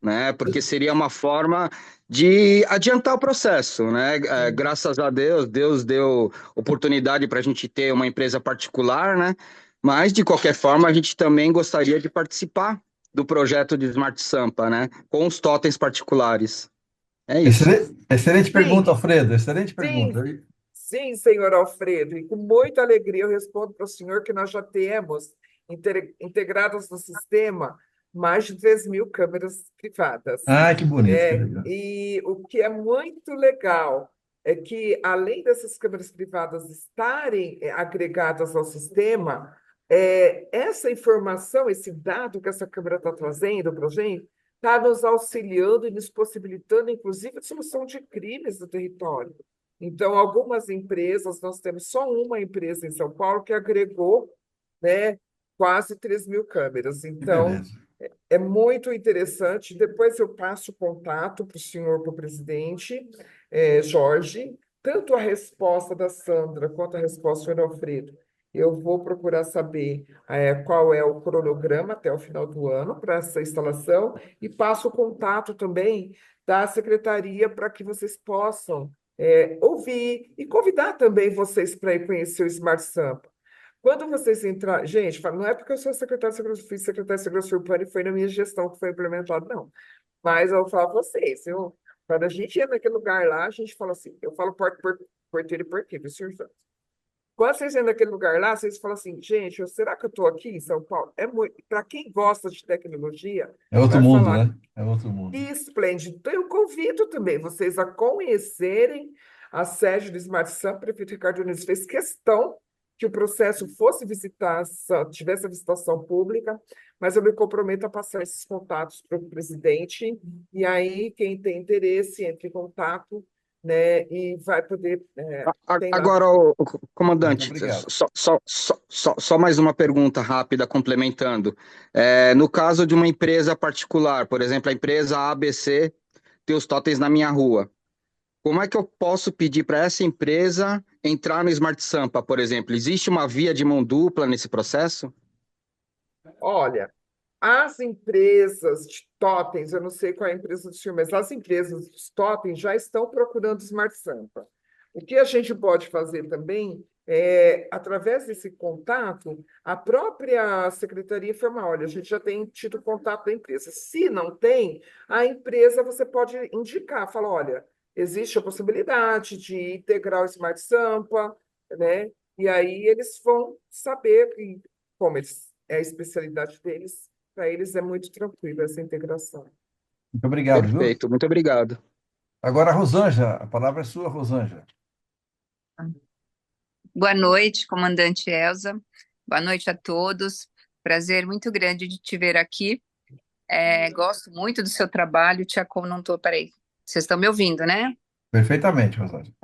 né? Porque seria uma forma de adiantar o processo, né? Sim. Graças a Deus, Deus deu oportunidade para a gente ter uma empresa particular, né? Mas, de qualquer forma, a gente também gostaria de participar do projeto de Smart Sampa, né? Com os totens particulares. É isso. Excelente pergunta, Sim, Alfredo. Excelente pergunta. sim, sim, senhor Alfredo, e com muita alegria eu respondo para o senhor que nós já temos integradas no sistema mais de 3.000 câmeras privadas. Ah, que bonito, que legal. E o que é muito legal é que, além dessas câmeras privadas estarem agregadas ao sistema, essa informação, esse dado que essa câmera está trazendo para a gente, está nos auxiliando e nos possibilitando, inclusive, a solução de crimes no território. Então, algumas empresas, nós temos só uma empresa em São Paulo que agregou, né, quase 3.000 câmeras. Que Então, beleza. é muito interessante. Depois eu passo o contato para o senhor, para o presidente, Jorge, tanto a resposta da Sandra quanto a resposta do senhor Alfredo. Eu vou procurar saber qual é o cronograma até o final do ano para essa instalação e passo o contato também da secretaria para que vocês possam ouvir e convidar também vocês para ir conhecer o Smart Sampa. Quando vocês entrarem, gente, não é porque eu sou secretário de segurança, fui secretário de segurança urbana e foi na minha gestão que foi implementado, não. Mas eu falo a vocês, quando a gente entra naquele lugar lá, a gente fala assim, eu falo porteiro e porteiro, viu, senhor Santos? Quando vocês entram naquele lugar lá, vocês falam assim, gente, será que eu estou aqui em São Paulo? É muito, para quem gosta de tecnologia, É outro vai mundo, falar né? É outro que mundo. esplêndido. Então, eu convido também vocês a conhecerem a sede do Smart Sampa. O prefeito Ricardo Nunes fez questão que o processo fosse visitar, tivesse a visitação pública, mas eu me comprometo a passar esses contatos para o presidente, e aí quem tem interesse entre em contato, né, e vai poder, tem lá. Agora, Muito comandante, obrigado. só mais uma pergunta rápida, complementando. No caso de uma empresa particular, por exemplo, a empresa ABC tem os totens na minha rua, como é que eu posso pedir para essa empresa entrar no Smart Sampa, por exemplo? Existe uma via de mão dupla nesse processo? Olha, as empresas de totens, eu não sei qual é a empresa do senhor, mas as empresas de totens já estão procurando Smart Sampa. O que a gente pode fazer também é, através desse contato, a própria secretaria informa, olha, a gente já tem tido contato da empresa. Se não tem, a empresa você pode indicar, fala, olha, existe a possibilidade de integrar o Smart Sampa, né? E aí eles vão saber, e como é a especialidade deles, para eles é muito tranquilo essa integração. Muito obrigado, viu? Perfeito, muito obrigado. Agora, Rosângela, a palavra é sua, Rosângela. Boa noite, comandante Elza. Boa noite a todos. Prazer muito grande de te ver aqui. Gosto muito do seu trabalho. Não estou, peraí. Vocês estão me ouvindo, né? Perfeitamente, Rosângela.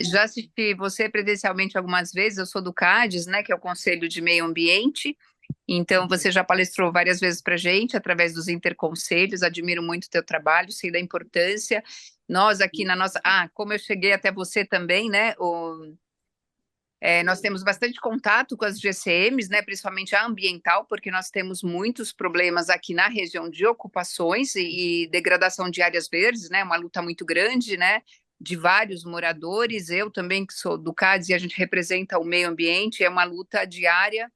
Já assisti você presencialmente algumas vezes. Eu sou do CADES, né, que é o Conselho de Meio Ambiente. Então, você já palestrou várias vezes para a gente, através dos interconselhos. Admiro muito o teu trabalho, sei da importância. Nós aqui na nossa... como eu cheguei até você também, né? Nós temos bastante contato com as GCMs, né, principalmente a ambiental, porque nós temos muitos problemas aqui na região de ocupações e degradação de áreas verdes, né, uma luta muito grande, né, de vários moradores. Eu também, que sou do CADES, e a gente representa o meio ambiente, é uma luta diária.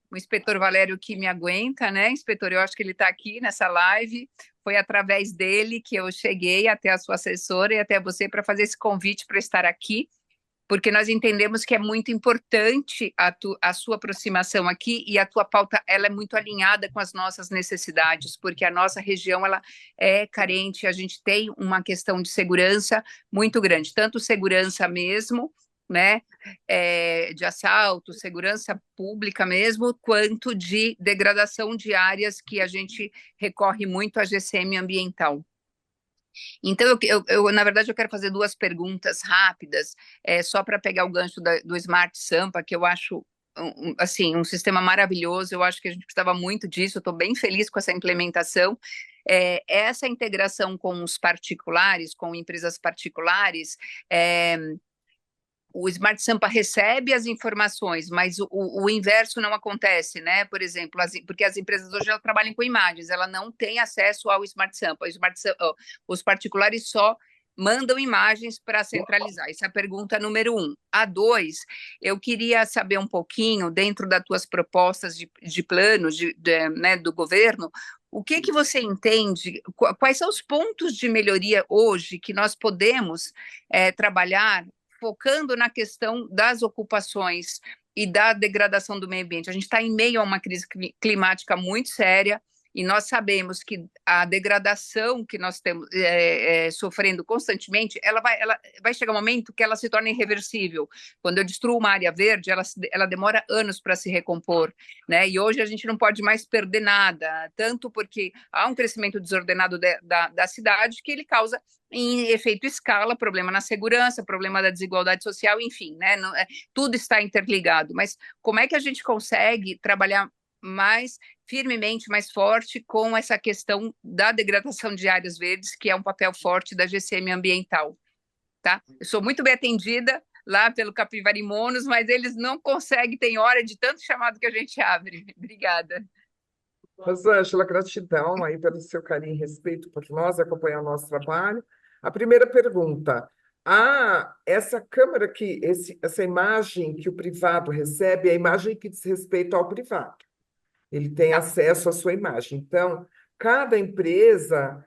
O inspetor Valério que me aguenta, né, inspetor, eu acho que ele está aqui nessa live. Foi através dele que eu cheguei até a sua assessora e até você para fazer esse convite para estar aqui, porque nós entendemos que é muito importante a sua aproximação aqui, e a tua pauta ela é muito alinhada com as nossas necessidades, porque a nossa região ela é carente, a gente tem uma questão de segurança muito grande, tanto segurança mesmo, né, de assalto, segurança pública mesmo, quanto de degradação de áreas que a gente recorre muito à GCM ambiental. Então, na verdade, eu quero fazer duas perguntas rápidas, só para pegar o gancho do Smart Sampa, que eu acho assim, um sistema maravilhoso, eu acho que a gente precisava muito disso, eu estou bem feliz com essa implementação. Essa integração com os particulares, com empresas particulares, o Smart Sampa recebe as informações, mas o inverso não acontece, né? Por exemplo, porque as empresas hoje elas trabalham com imagens, ela não tem acesso ao Smart Sampa. Os particulares só mandam imagens para centralizar. Essa é a pergunta número 1. A 2, eu queria saber um pouquinho, dentro das tuas propostas de planos né, do governo, o que você entende, quais são os pontos de melhoria hoje que nós podemos trabalhar focando na questão das ocupações e da degradação do meio ambiente. A gente está em meio a uma crise climática muito séria e nós sabemos que a degradação que nós estamos sofrendo constantemente, ela vai chegar um momento que ela se torna irreversível. Quando eu destruo uma área verde, ela demora anos para se recompor, né? E hoje a gente não pode mais perder nada, tanto porque há um crescimento desordenado da cidade que ele causa em efeito escala, problema na segurança, problema da desigualdade social, enfim, né? Tudo está interligado. Mas como é que a gente consegue trabalhar mais firmemente, mais forte com essa questão da degradação de áreas verdes, que é um papel forte da GCM ambiental, tá? Eu sou muito bem atendida lá pelo Capivari Monos, mas eles não conseguem, tem hora de tanto chamado que a gente abre. Obrigada. Rosângela, gratidão aí pelo seu carinho e respeito por nós, acompanhar o nosso trabalho. A primeira pergunta, essa câmera aqui, essa imagem que o privado recebe, é a imagem que diz respeito ao privado. Ele tem acesso à sua imagem. Então, cada empresa,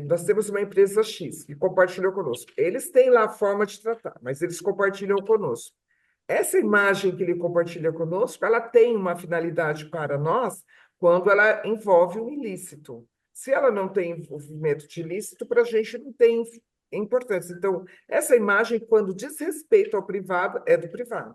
nós temos uma empresa X que compartilhou conosco. Eles têm lá a forma de tratar, mas eles compartilham conosco. Essa imagem que ele compartilha conosco, ela tem uma finalidade para nós quando ela envolve um ilícito. Se ela não tem envolvimento de ilícito, para a gente não tem importância. Então, essa imagem, quando diz respeito ao privado, é do privado.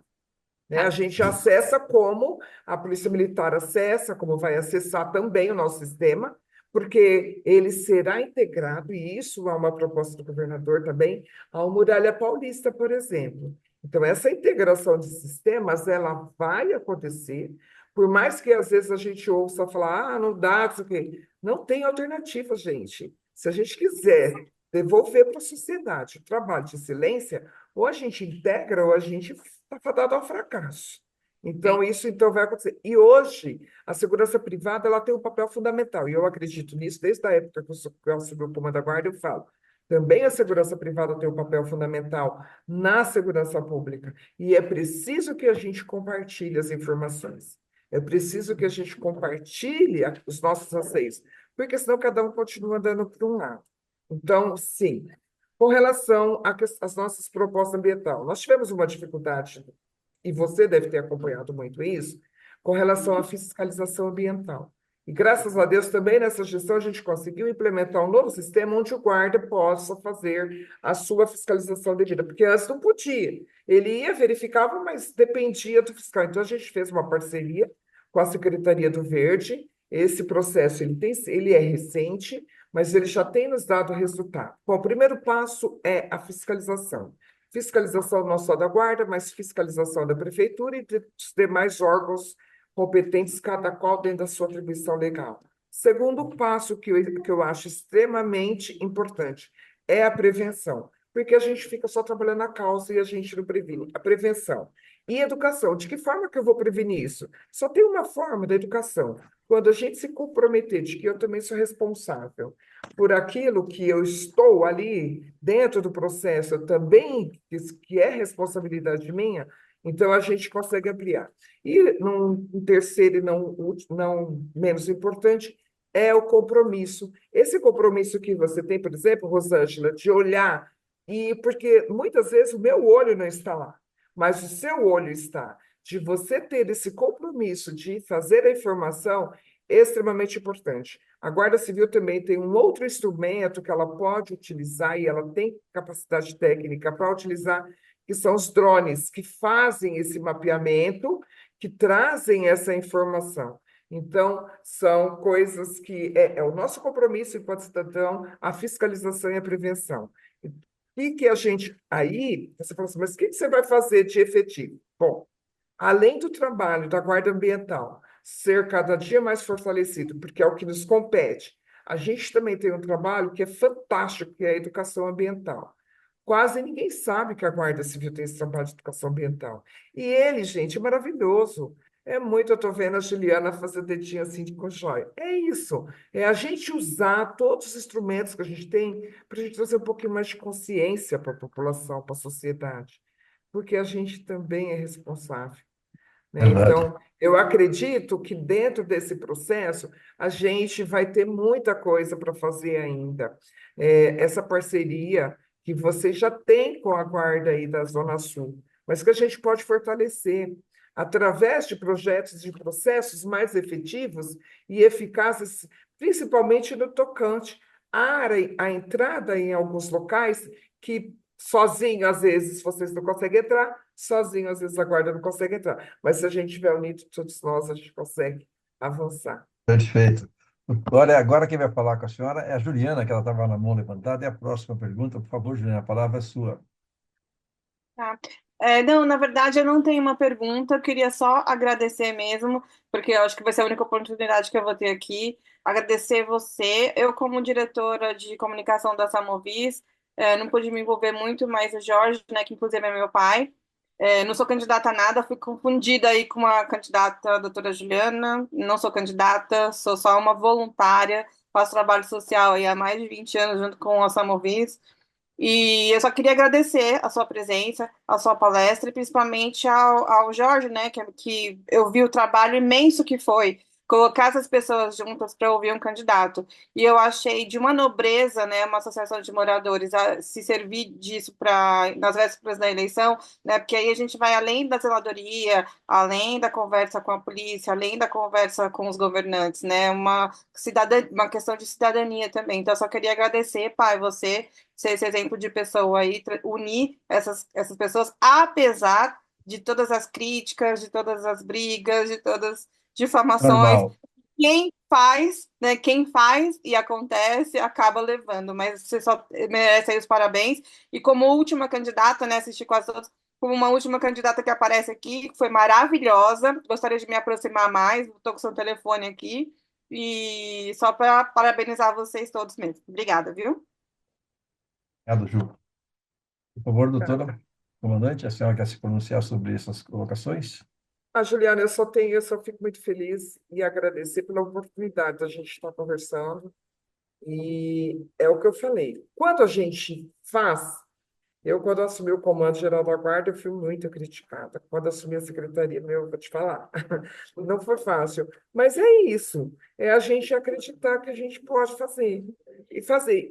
Né? A gente acessa como a Polícia Militar acessa, como vai acessar também o nosso sistema, porque ele será integrado, e isso é uma proposta do governador também, ao Muralha Paulista, por exemplo. Então, essa integração de sistemas, ela vai acontecer, por mais que às vezes a gente ouça falar, não dá, isso aqui. Não tem alternativa, gente. Se a gente quiser devolver para a sociedade o trabalho de excelência, ou a gente integra, ou a gente está fadado ao fracasso. Então, isso vai acontecer. E hoje, a segurança privada ela tem um papel fundamental, e eu acredito nisso desde a época que eu assumi o comando da guarda, eu falo. Também a segurança privada tem um papel fundamental na segurança pública. E é preciso que a gente compartilhe as informações. É preciso que a gente compartilhe os nossos anseios, porque senão cada um continua andando para um lado. Então, sim, com relação às nossas propostas ambientais, nós tivemos uma dificuldade, e você deve ter acompanhado muito isso, com relação à fiscalização ambiental. E graças a Deus também nessa gestão a gente conseguiu implementar um novo sistema onde o guarda possa fazer a sua fiscalização devida, porque antes não podia. Ele ia, verificava, mas dependia do fiscal. Então a gente fez uma parceria com a Secretaria do Verde. Esse processo ele é recente, mas ele já tem nos dado resultado. Bom, o primeiro passo é a fiscalização. Fiscalização não só da guarda, mas fiscalização da prefeitura e dos demais órgãos competentes, cada qual dentro da sua atribuição legal. Segundo passo que eu acho extremamente importante é a prevenção, porque a gente fica só trabalhando a causa e a gente não previne. A prevenção. E educação. De que forma que eu vou prevenir isso? Só tem uma forma da educação. Quando a gente se comprometer de que eu também sou responsável por aquilo que eu estou ali dentro do processo, eu também, que é responsabilidade minha, então a gente consegue ampliar. E um terceiro e não menos importante é o compromisso. Esse compromisso que você tem, por exemplo, Rosângela, de olhar, porque muitas vezes o meu olho não está lá, mas o seu olho está. De você ter esse compromisso de fazer a informação extremamente importante. A Guarda Civil também tem um outro instrumento que ela pode utilizar e ela tem capacidade técnica para utilizar, que são os drones, que fazem esse mapeamento, que trazem essa informação. Então, são coisas que é o nosso compromisso enquanto cidadão, a fiscalização e a prevenção. E que a gente, aí, você fala assim, mas o que você vai fazer de efetivo? Bom, além do trabalho da Guarda Ambiental ser cada dia mais fortalecido, porque é o que nos compete, a gente também tem um trabalho que é fantástico, que é a educação ambiental. Quase ninguém sabe que a Guarda Civil tem esse trabalho de educação ambiental. E ele, gente, é maravilhoso. É muito, eu estou vendo a Juliana fazer o dedinho assim com joia. É isso. É a gente usar todos os instrumentos que a gente tem para a gente trazer um pouquinho mais de consciência para a população, para a sociedade. Porque a gente também é responsável, né? Verdade. Então, eu acredito que dentro desse processo a gente vai ter muita coisa para fazer ainda. Essa parceria que você já tem com a Guarda aí da Zona Sul, mas que a gente pode fortalecer através de projetos e processos mais efetivos e eficazes, principalmente no tocante à entrada em alguns locais que sozinho, às vezes, vocês não conseguem entrar, sozinho, às vezes, a guarda não consegue entrar. Mas se a gente tiver unido, todos nós, a gente consegue avançar. Perfeito. Olha, agora quem vai falar com a senhora é a Juliana, que ela estava na mão levantada. E a próxima pergunta, por favor, Juliana, a palavra é sua. Tá. Não, na verdade, eu não tenho uma pergunta, eu queria só agradecer mesmo, porque eu acho que vai ser a única oportunidade que eu vou ter aqui. Agradecer você. Eu, como diretora de comunicação da Samovis, não pude me envolver muito, mas o Jorge, né, que inclusive é meu pai, não sou candidata a nada, fui confundida aí com uma candidata, a doutora Juliana. Não sou candidata, sou só uma voluntária, faço trabalho social aí há mais de 20 anos junto com a Samovis. E eu só queria agradecer a sua presença, a sua palestra, e principalmente ao Jorge, né, que eu vi o trabalho imenso que foi colocar essas pessoas juntas para ouvir um candidato. E eu achei de uma nobreza, né, uma associação de moradores a se servir disso para nas vésperas da eleição, né, porque aí a gente vai além da zeladoria, além da conversa com a polícia, além da conversa com os governantes, né, uma questão de cidadania também. Então, eu só queria agradecer, pai, você ser esse exemplo de pessoa aí, unir essas pessoas, apesar de todas as críticas, de todas as brigas, de todas as difamações. Normal. Quem faz e acontece, acaba levando, mas você só merece aí os parabéns. E como última candidata, né, assisti quase todos, como uma última candidata que aparece aqui, que foi maravilhosa, gostaria de me aproximar mais, estou com seu telefone aqui, e só para parabenizar vocês todos mesmo. Obrigada, viu? Obrigado, Ju. Por favor, Tá. doutora comandante, a senhora quer se pronunciar sobre essas colocações? Juliana, eu só fico muito feliz e agradecer pela oportunidade da gente estar conversando. E é o que eu falei. Quando a gente faz, quando assumi o Comando Geral da Guarda, eu fui muito criticada. Quando assumi a secretaria, meu, vou te falar, não foi fácil. Mas é isso, é a gente acreditar que a gente pode fazer,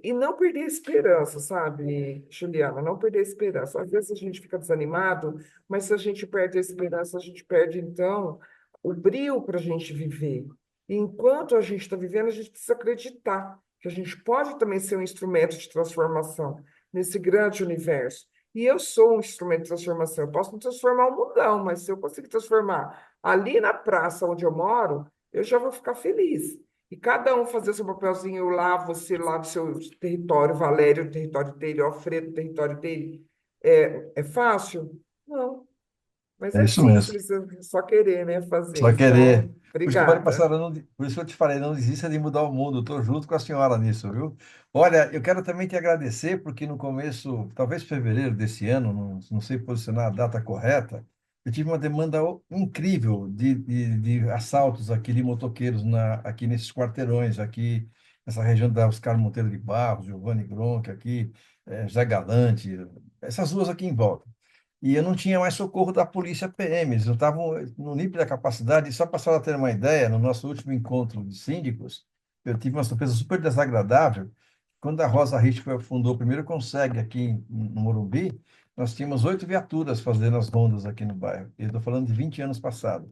e não perder a esperança, sabe, Juliana? Não perder a esperança. Às vezes a gente fica desanimado, mas se a gente perde a esperança, a gente perde, então, o brio para a gente viver. E enquanto a gente está vivendo, a gente precisa acreditar que a gente pode também ser um instrumento de transformação nesse grande universo. E eu sou um instrumento de transformação. Eu posso não transformar o mundão, mas se eu conseguir transformar ali na praça onde eu moro, eu já vou ficar feliz. E cada um fazer seu papelzinho, eu lá, você lá do seu território, Valério, o território dele, Alfredo, o território dele. É fácil? Não, mas É é isso mesmo. simples, é só querer, né, fazer. Só querer. Então, Por isso que eu falei, obrigada. passada, por isso que eu te falei, não desista de mudar o mundo. Estou junto com a senhora nisso, viu? Olha, eu quero também te agradecer, porque no começo, talvez fevereiro desse ano, não sei posicionar a data correta, eu tive uma demanda incrível de assaltos aqui de motoqueiros aqui nesses quarteirões, aqui nessa região da Oscar Monteiro de Barros, Giovanni Gronchi, aqui, Zé Galante, essas ruas aqui em volta. E eu não tinha mais socorro da polícia PM, eles não estavam no nível da capacidade. E só para a senhora ter uma ideia, no nosso último encontro de síndicos, eu tive uma surpresa super desagradável. Quando a Rosa Richter fundou o primeiro Consegue aqui no Morumbi, nós tínhamos 8 viaturas fazendo as rondas aqui no bairro. E eu estou falando de 20 anos passados.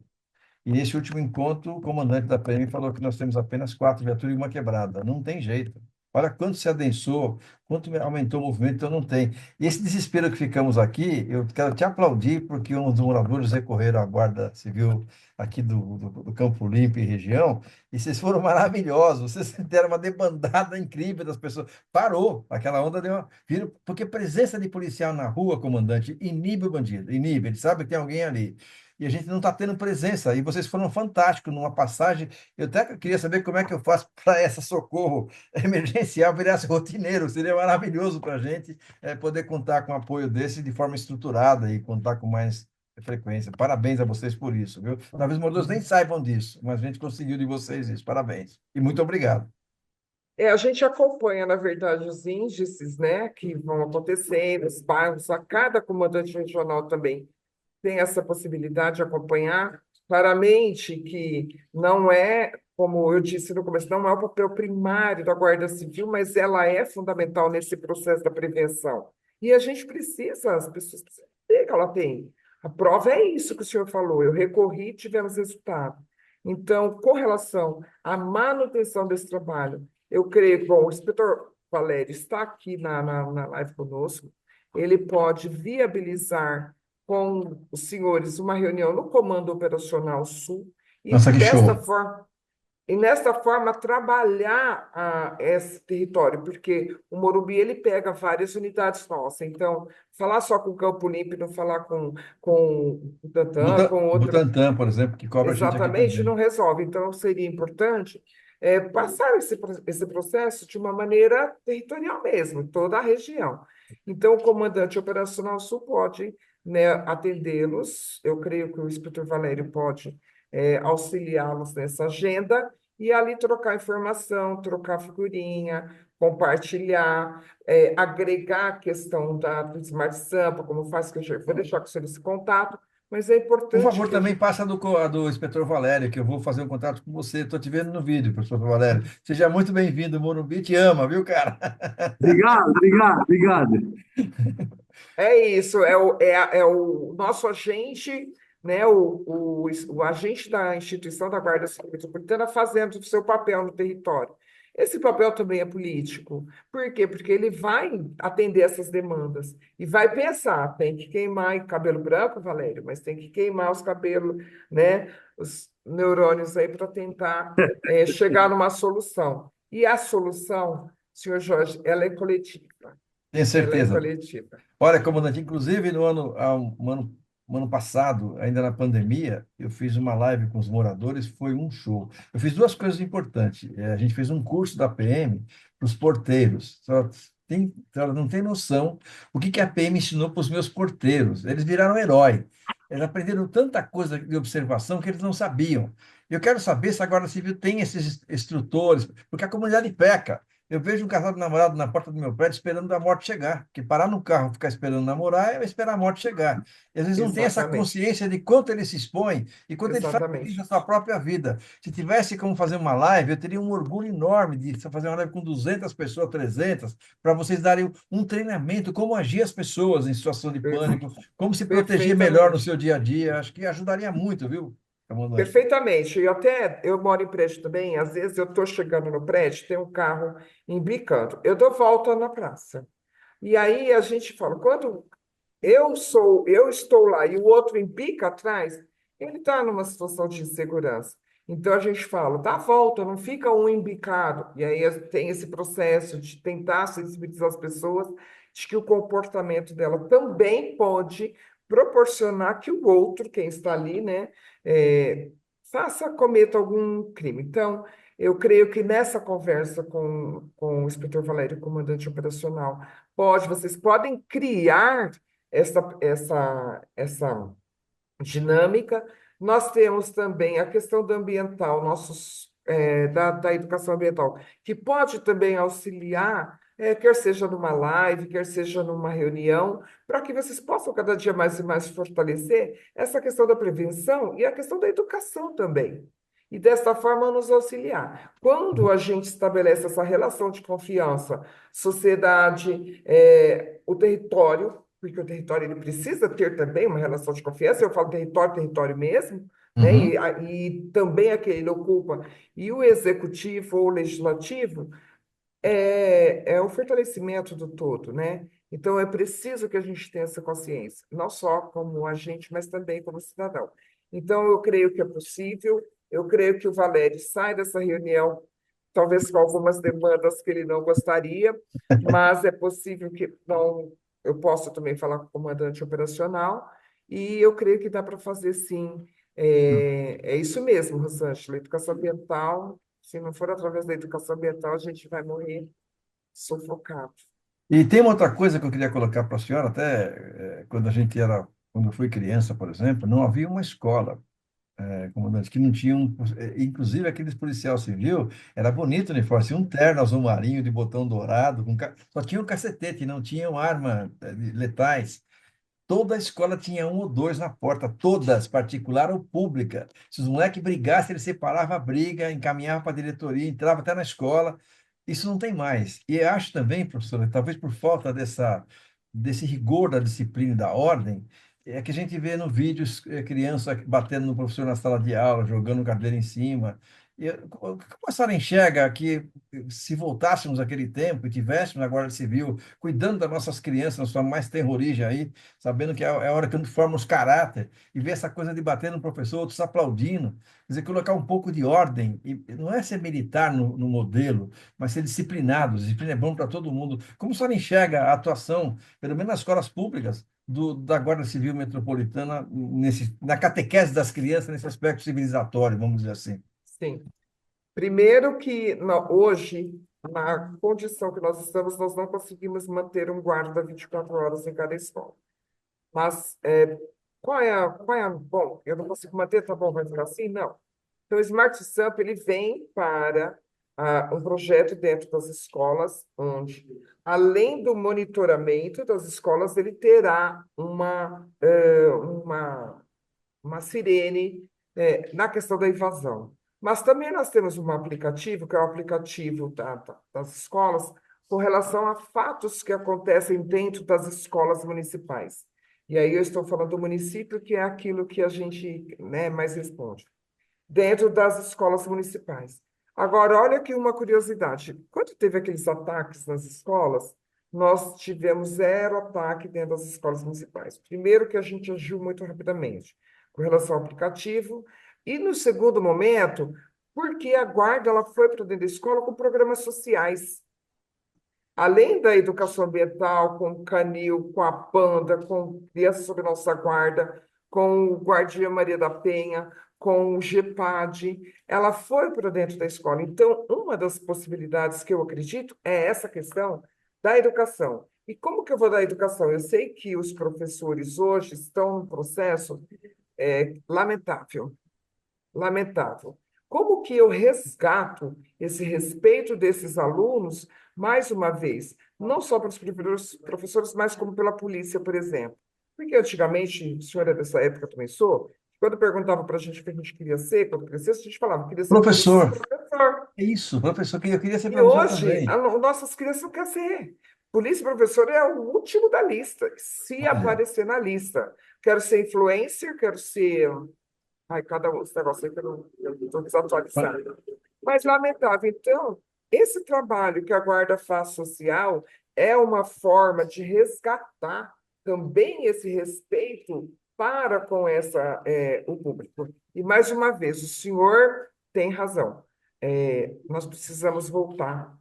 E nesse último encontro, o comandante da PM falou que nós temos apenas 4 viaturas e uma quebrada. Não tem jeito. Olha quanto se adensou, quanto aumentou o movimento, então não tem. E esse desespero que ficamos aqui, eu quero te aplaudir, porque uns moradores recorreram à Guarda Civil aqui do Campo Limpo e região, e vocês foram maravilhosos, vocês deram uma debandada incrível das pessoas. Parou, aquela onda deu uma... Porque presença de policial na rua, comandante, inibe o bandido, inibe, ele sabe que tem alguém ali. E a gente não está tendo presença, e vocês foram fantásticos numa passagem. Eu até queria saber como é que eu faço para essa socorro emergencial virasse rotineiro. Seria maravilhoso para a gente poder contar com apoio desse de forma estruturada e contar com mais frequência. Parabéns a vocês por isso, viu? Talvez os moradores nem saibam disso, mas a gente conseguiu de vocês isso. Parabéns. E muito obrigado. A gente acompanha, na verdade, os índices, né, que vão acontecendo, os bairros, a cada comandante regional também tem essa possibilidade de acompanhar. Claramente que não é, como eu disse no começo, não é o papel primário da Guarda Civil, mas ela é fundamental nesse processo da prevenção. E a gente precisa, as pessoas precisam ter que ela tem. A prova é isso que o senhor falou. Eu recorri e tivemos resultado. Então, com relação à manutenção desse trabalho, eu creio que, bom, o inspetor Valério está aqui na live conosco, ele pode viabilizar com os senhores uma reunião no Comando Operacional Sul e Nossa, que desta show. forma nesta forma trabalhar esse território, porque o Morumbi ele pega várias unidades nossas. Então, falar só com o Campo Limpo, e não falar com o Tantã, com O outra. Butantan, por exemplo, que cobra a gente aqui Exatamente, não também. resolve. Então, seria importante passar esse processo de uma maneira territorial mesmo, toda a região. Então, o comandante operacional sul pode, né, atendê-los. Eu creio que o inspetor Valério pode auxiliá-los nessa agenda e ali trocar informação, trocar figurinha, compartilhar, agregar a questão do Smart Sampa, como faz que eu vou deixar com o senhor esse contato, mas é Por importante favor, que a também gente. passa a do inspetor Valério, que eu vou fazer um contato com você. Estou te vendo no vídeo, professor Valério. Seja muito bem-vindo. O Morumbi te ama, viu, cara? Obrigado, obrigado, obrigado. É isso, é o nosso agente, né, o agente da instituição da Guarda Civil Metropolitana fazendo o seu papel no território. Esse papel também é político. Por quê? Porque ele vai atender essas demandas e vai pensar, tem que queimar cabelo branco, Valério, mas tem que queimar os cabelos, né, os neurônios aí para tentar chegar numa solução. E a solução, senhor Jorge, ela é coletiva. Tenho Ela é certeza. coletiva. Olha, comandante, inclusive no ano passado, ainda na pandemia, eu fiz uma live com os moradores, foi um show. Eu fiz duas coisas importantes. A gente fez um curso da PM para os porteiros. Só não tem noção o que a PM ensinou para os meus porteiros. Eles viraram herói. Eles aprenderam tanta coisa de observação que eles não sabiam. Eu quero saber se a Guarda Civil tem esses instrutores, porque a comunidade peca. Eu vejo um casal de namorado na porta do meu prédio esperando a morte chegar. Porque parar no carro, ficar esperando namorar, é esperar a morte chegar. E às vezes não tem essa Exatamente, consciência de quanto ele se expõe e quanto ele faz exatamente, a sua própria vida. Se tivesse como fazer uma live, eu teria um orgulho enorme de fazer uma live com 200 pessoas, 300, para vocês darem um treinamento, como agir as pessoas em situação de per- pânico, como se proteger melhor no perfeitamente, seu dia a dia. Acho que ajudaria muito, viu, comandante? perfeitamente. Eu moro em prédio também, às vezes eu estou chegando no prédio, tem um carro embicando. Eu dou volta na praça. E aí a gente fala, quando eu estou lá e o outro embica atrás, ele está numa situação de insegurança. Então a gente fala, dá a volta, não fica um embicado. E aí tem esse processo de tentar sensibilizar as pessoas de que o comportamento dela também pode proporcionar que o outro, quem está ali, né, é, cometa algum crime. Então, eu creio que nessa conversa com o inspetor Valério, comandante operacional, vocês podem criar essa dinâmica. Nós temos também a questão da ambiental, da educação ambiental, que pode também auxiliar, quer seja numa live, quer seja numa reunião, para que vocês possam cada dia mais e mais fortalecer essa questão da prevenção e a questão da educação também. E desta forma nos auxiliar. Quando a gente estabelece essa relação de confiança, sociedade, o território, porque o território ele precisa ter também uma relação de confiança, eu falo território, território mesmo, né? Uhum. E também aquele ele ocupa, e o executivo ou o legislativo, é o fortalecimento do todo, né? Então, é preciso que a gente tenha essa consciência, não só como agente, mas também como cidadão. Então, eu creio que é possível, eu creio que o Valério sai dessa reunião, talvez com algumas demandas que ele não gostaria, mas é possível que não. Eu posso também falar com o comandante operacional, e eu creio que dá para fazer sim. É isso mesmo, Rosângela, educação ambiental. Se não for através da educação ambiental, a gente vai morrer sufocado. E tem uma outra coisa que eu queria colocar para a senhora, até quando eu fui criança, por exemplo, não havia uma escola, comandante, que não tinha inclusive aqueles policial civil, era bonito o uniforme, tinha um terno azul marinho de botão dourado, só tinha um cacetete, não tinham arma letais. Toda a escola tinha um ou dois na porta, todas, particular ou pública. Se os moleques brigassem, ele separava a briga, encaminhava para a diretoria, entrava até na escola. Isso não tem mais. E eu acho também, professora, talvez por falta desse rigor da disciplina e da ordem, é que a gente vê no vídeo criança batendo no professor na sala de aula, jogando cadeira em cima. O que a senhora enxerga que, se voltássemos àquele tempo e tivéssemos a Guarda Civil cuidando das nossas crianças, na sua mais tenra origem aí, sabendo que é a hora que forma os caráter, e ver essa coisa de bater no professor, outros aplaudindo, quer dizer, colocar um pouco de ordem, e não é ser militar no modelo, mas ser disciplinado. Disciplina é bom para todo mundo. Como a senhora enxerga a atuação, pelo menos nas escolas públicas, da Guarda Civil Metropolitana, na catequese das crianças, nesse aspecto civilizatório, vamos dizer assim? Sim. Primeiro que hoje, na condição que nós estamos, nós não conseguimos manter um guarda 24 horas em cada escola. Mas bom, eu não consigo manter, tá bom, vai ficar assim? Não. Então, o Smart Samp, ele vem para um projeto dentro das escolas, onde, além do monitoramento das escolas, ele terá uma sirene, na questão da evasão. Mas também nós temos um aplicativo, que é o aplicativo das escolas, com relação a fatos que acontecem dentro das escolas municipais. E aí eu estou falando do município, que é aquilo que a gente, né, mais responde dentro das escolas municipais. Agora, olha aqui uma curiosidade. Quando teve aqueles ataques nas escolas, nós tivemos zero ataque dentro das escolas municipais. Primeiro que a gente agiu muito rapidamente com relação ao aplicativo, e no segundo momento, porque a guarda ela foi para dentro da escola com programas sociais. Além da educação ambiental, com o Canil, com a Panda, com Crianças Sob Nossa Guarda, com o Guardia Maria da Penha, com o GEPAD, ela foi para dentro da escola. Então, uma das possibilidades que eu acredito é essa questão da educação. E como que eu vou dar educação? Eu sei que os professores hoje estão num processo lamentável, lamentável. Como que eu resgato esse respeito desses alunos, mais uma vez, não só para os professores, mas como pela polícia, por exemplo? Porque antigamente, a senhora é dessa época também sou, quando perguntava para a gente o que a gente queria ser, quando crescesse, a gente falava, queria ser polícia e Professor, professor. é isso, professor, que eu queria ser E professor hoje, também. nossas crianças não querem ser. Polícia e professor é o último da lista, se Olha, aparecer na lista. Quero ser influencer, quero ser. Ai, cada um, esse negócio aí que eu estou desatualizado. Mas lamentável. Então, esse trabalho que a Guarda faz social é uma forma de resgatar também esse respeito para com o público. E, mais uma vez, o senhor tem razão. Nós precisamos voltar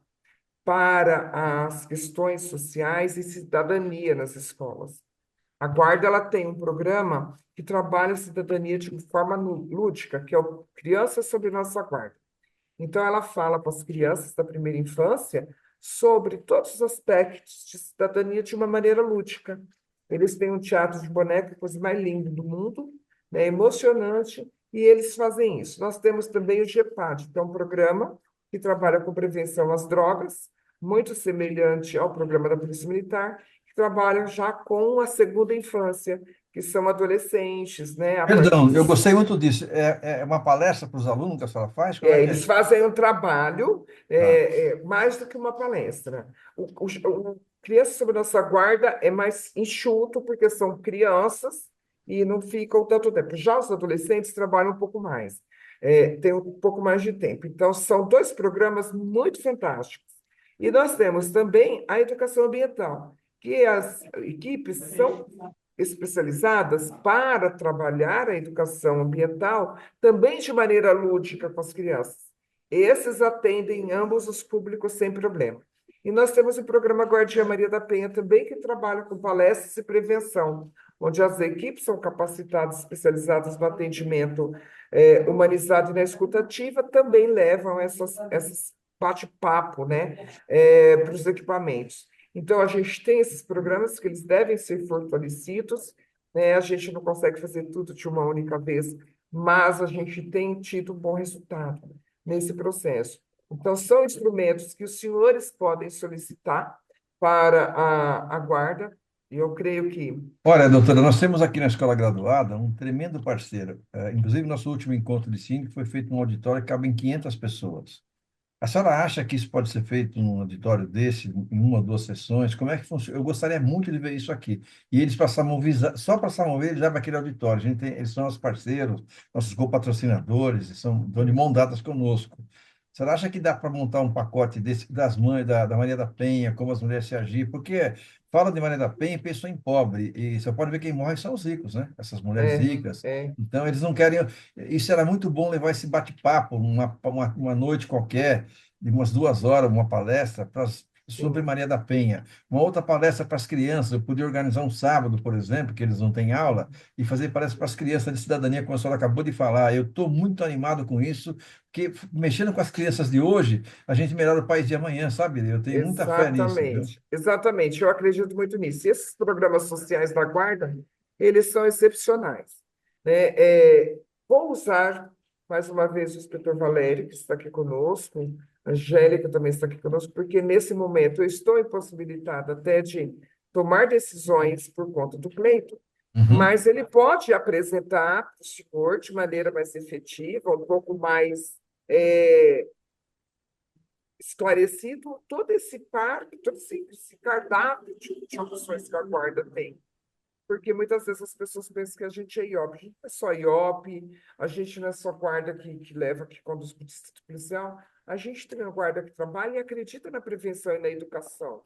para as questões sociais e cidadania nas escolas. A Guarda ela tem um programa que trabalha a cidadania de forma lúdica, que é o Crianças Sob Nossa Guarda. Então, ela fala para as crianças da primeira infância sobre todos os aspectos de cidadania de uma maneira lúdica. Eles têm um teatro de boneca, a coisa mais linda do mundo, né, emocionante, e eles fazem isso. Nós temos também o GEPAD, que é um programa que trabalha com prevenção às drogas, muito semelhante ao programa da Polícia Militar, que trabalha já com a segunda infância, que são adolescentes, né, a partir perdão, de eu gostei muito disso. É uma palestra para os alunos que a senhora faz? Como é que eles é? fazem um trabalho Tá. mais do que uma palestra. O Criança Sob Nossa Guarda é mais enxuto, porque são crianças e não ficam tanto tempo. Já os adolescentes trabalham um pouco mais, têm um pouco mais de tempo. Então, são dois programas muito fantásticos. E nós temos também a educação ambiental, que as equipes são especializadas para trabalhar a educação ambiental também de maneira lúdica com as crianças. Esses atendem ambos os públicos sem problema. E nós temos o programa Guardia Maria da Penha também, que trabalha com palestras e prevenção, onde as equipes são capacitadas, especializadas no atendimento humanizado e na escutativa, também levam essas bate-papo, né, para os equipamentos. Então, a gente tem esses programas que eles devem ser fortalecidos, né? A gente não consegue fazer tudo de uma única vez, mas a gente tem tido um bom resultado nesse processo. Então, são instrumentos que os senhores podem solicitar para a guarda, e eu creio que... Olha, doutora, nós temos aqui na Escola Graduada um tremendo parceiro. Inclusive, nosso último encontro de síndico foi feito num auditório que cabem 500 pessoas. A senhora acha que isso pode ser feito num auditório desse, em uma ou duas sessões? Como é que funciona? Eu gostaria muito de ver isso aqui. E eles passavam só passavam a ver, eles já para aquele auditório. Eles são nossos parceiros, nossos copatrocinadores, e estão de mão dadas conosco. A senhora acha que dá para montar um pacote desse, das mães, da Maria da Penha, como as mulheres se agir? Porque fala de Maria da Penha e pensou em pobre, e você pode ver quem morre são os ricos, né? Essas mulheres É, ricas. é, Então, eles não querem. Isso era muito bom levar esse bate-papo, uma noite qualquer de umas 2 horas, uma palestra sobre sim. Maria da Penha, uma outra palestra para as crianças. Eu podia organizar um sábado, por exemplo, que eles não têm aula, e fazer palestra para as crianças de cidadania, como a senhora acabou de falar. Eu estou muito animado com isso, porque mexendo com as crianças de hoje, a gente melhora o país de amanhã, sabe? Eu tenho muita fé nisso, viu? Exatamente, exatamente. Eu acredito muito nisso. E esses programas sociais da Guarda, eles são excepcionais, né? Vou usar mais uma vez o inspetor Valério, que está aqui conosco, a Angélica também está aqui conosco, porque nesse momento eu estou impossibilitada até de tomar decisões por conta do pleito, Uhum. mas ele pode apresentar para o senhor de maneira mais efetiva, um pouco mais é, esclarecido todo esse parque, todo esse cardápio de opções que a guarda tem. Porque muitas vezes as pessoas pensam que a gente é IOP. A gente não é só IOP, a gente não é só guarda que leva, que conduz para o distrito policial. A gente tem uma guarda que trabalha e acredita na prevenção e na educação.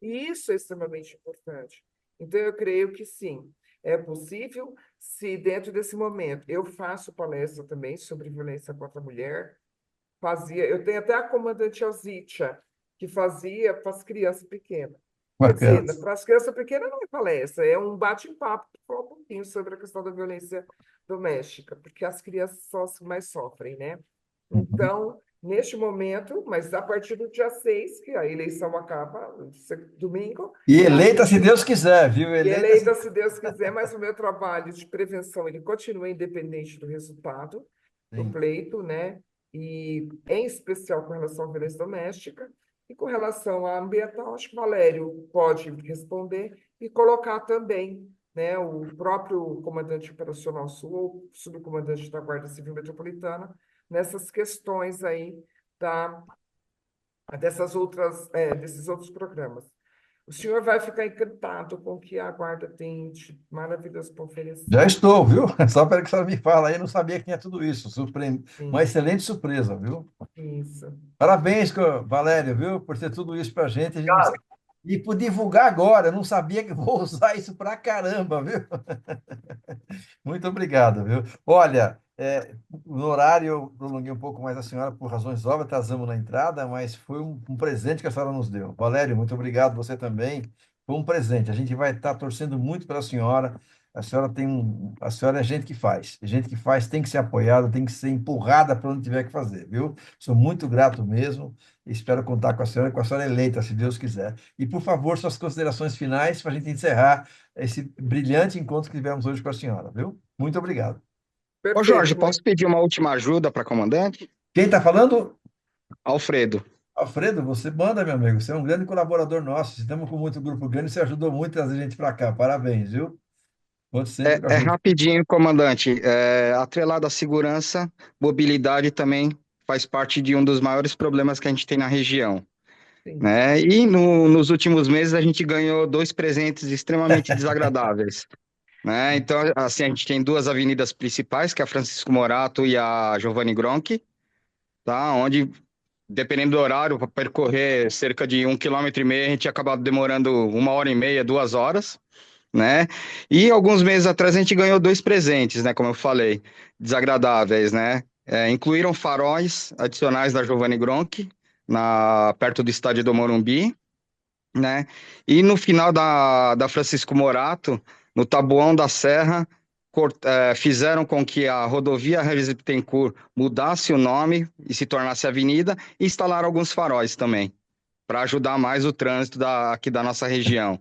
E isso é extremamente importante. Então, eu creio que sim, é possível, se dentro desse momento eu faço palestra também sobre violência contra a mulher, eu tenho até a comandante Alzitia, que fazia para as crianças pequenas. Quer Bacana. dizer, para as crianças pequenas não é palestra, é um bate-papo para falar um pouquinho sobre a questão da violência doméstica, porque as crianças são as que mais sofrem, né? Uhum. Então, neste momento, mas a partir do dia 6, que a eleição acaba, domingo, E a eleita, se gente Deus quiser, viu? e Eleita, se... eleita, se Deus quiser, mas o meu trabalho de prevenção, ele continua independente do resultado do Sim. pleito, né? E em especial com relação à violência doméstica e com relação à ambiental, acho que o Valério pode responder e colocar também, né, o próprio comandante operacional sul, ou subcomandante da Guarda Civil Metropolitana, nessas questões aí da, desses outros programas. O senhor vai ficar encantado com o que a Guarda tem de maravilhoso para oferecer. Já estou, viu? Só para que a senhora me fala aí, eu não sabia que tinha tudo isso. Uma Sim, excelente surpresa, viu? isso. Parabéns, Valério, viu? Por ter tudo isso para a gente. A gente não sabe. E por divulgar agora, eu não sabia que vou usar isso para caramba, viu? Muito obrigado, viu? Olha, no horário eu prolonguei um pouco mais a senhora por razões óbvias, atrasamos na entrada, mas foi um presente que a senhora nos deu. Valério, muito obrigado, você também. Foi um presente. A gente vai estar torcendo muito pela senhora. A senhora é gente que faz. Gente que faz tem que ser apoiada, tem que ser empurrada para onde tiver que fazer, viu? Sou muito grato mesmo. Espero contar com a senhora eleita, se Deus quiser. E, por favor, suas considerações finais para a gente encerrar esse brilhante encontro que tivemos hoje com a senhora, viu? Muito obrigado. Ô Jorge, Perfeito. posso pedir uma última ajuda para comandante? Quem está falando? Alfredo. Alfredo, você manda, meu amigo. Você é um grande colaborador nosso. Estamos com muito grupo grande, você ajudou muito a trazer gente para cá. Parabéns, viu? Conte sempre com a É gente. rapidinho, comandante. Atrelado à segurança, mobilidade também faz parte de um dos maiores problemas que a gente tem na região, Sim. né? E nos últimos meses a gente ganhou dois presentes extremamente desagradáveis, né? Então, assim, a gente tem duas avenidas principais, que é a Francisco Morato e a Giovanni Gronchi, tá? Onde dependendo do horário, para percorrer cerca de 1,5 km, a gente acaba demorando 1h30, 2 horas, né? E alguns meses atrás a gente ganhou dois presentes, né? Como eu falei, desagradáveis, né? Incluíram faróis adicionais da Giovanni Gronchi, perto do estádio do Morumbi, né? E no final da Francisco Morato, no Taboão da Serra, fizeram com que a rodovia Regis Bittencourt mudasse o nome e se tornasse avenida, e instalaram alguns faróis também, para ajudar mais o trânsito aqui da nossa região,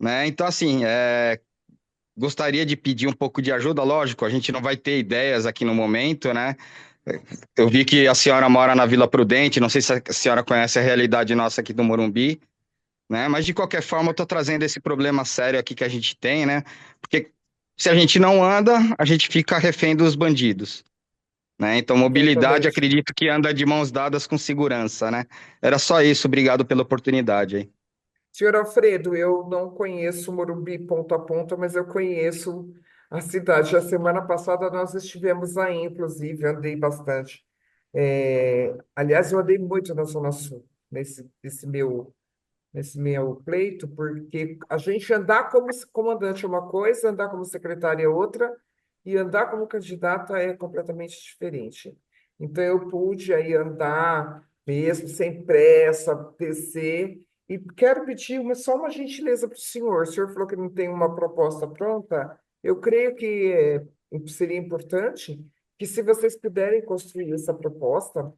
né? Então, assim, gostaria de pedir um pouco de ajuda, lógico, a gente não vai ter ideias aqui no momento, né? Eu vi que a senhora mora na Vila Prudente, não sei se a senhora conhece a realidade nossa aqui do Morumbi, né? Mas de qualquer forma, eu estou trazendo esse problema sério aqui que a gente tem, né? Porque se a gente não anda, a gente fica refém dos bandidos, né? Então, mobilidade, Exatamente. acredito que anda de mãos dadas com segurança, né? Era só isso, obrigado pela oportunidade aí. Senhor Alfredo, eu não conheço Morumbi ponto a ponto, mas eu conheço a cidade. A semana passada nós estivemos aí, inclusive, andei bastante. Aliás, eu andei muito na Zona Sul, nesse meu pleito, porque a gente andar como comandante é uma coisa, andar como secretária é outra, e andar como candidata é completamente diferente. Então, eu pude aí andar mesmo, sem pressa, descer, e quero pedir só uma gentileza para o senhor. O senhor falou que não tem uma proposta pronta, eu creio que seria importante que, se vocês puderem construir essa proposta,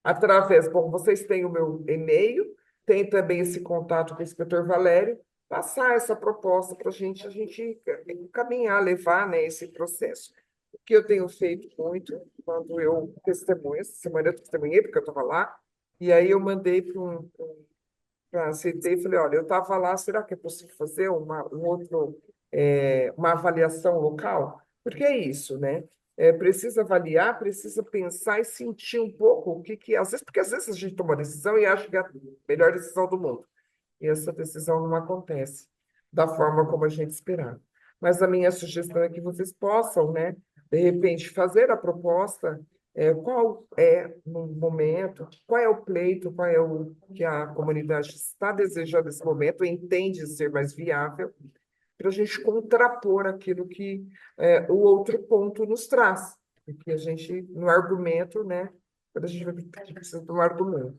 através, bom, vocês têm o meu e-mail, tem também esse contato com o inspetor Valério, passar essa proposta para a gente caminhar, levar, né, esse processo. O que eu tenho feito muito, quando eu testemunho, essa semana eu testemunhei, porque eu estava lá, e aí eu mandei para a CT e falei, olha, eu estava lá, será que é possível fazer uma avaliação local? Porque é isso, né? Precisa avaliar, precisa pensar e sentir um pouco às vezes, porque às vezes a gente toma uma decisão e acha que é a melhor decisão do mundo. E essa decisão não acontece da forma como a gente esperava. Mas a minha sugestão é que vocês possam, né, de repente, fazer a proposta, qual é no momento, qual é o pleito, qual é o que a comunidade está desejando nesse momento, entende ser mais viável, para a gente contrapor aquilo que o outro ponto nos traz. Porque a gente, no argumento, né, quando a gente precisa de um argumento.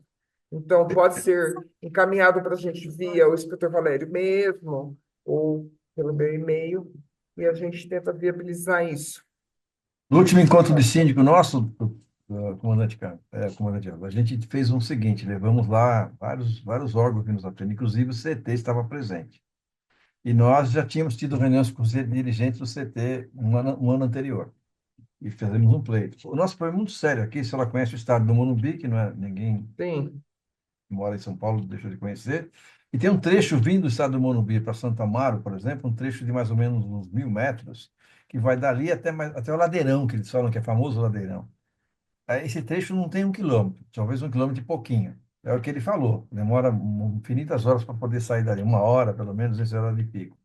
Então, pode ser encaminhado para a gente via o inspetor Valério mesmo, ou pelo meu e-mail, e a gente tenta viabilizar isso. No último encontro de síndico nosso, comandante, comandante, a gente fez um seguinte, levamos lá vários órgãos que nos atendem, inclusive o CT estava presente. E nós já tínhamos tido reuniões com os dirigentes do CT um ano anterior. E fizemos um pleito. O nosso problema é muito sério aqui, se ela conhece o estado do Morumbi, que não é ninguém Sim, que mora em São Paulo deixou de conhecer, e tem um trecho vindo do estado do Morumbi para Santo Amaro, por exemplo, um trecho de mais ou menos uns 1.000 metros, que vai dali até o Ladeirão, que eles falam que é famoso Ladeirão. Esse trecho não tem 1 quilômetro, talvez 1 quilômetro e pouquinho. É o que ele falou. Demora infinitas horas para poder sair dali, 1 hora, pelo menos, esse horário de pico.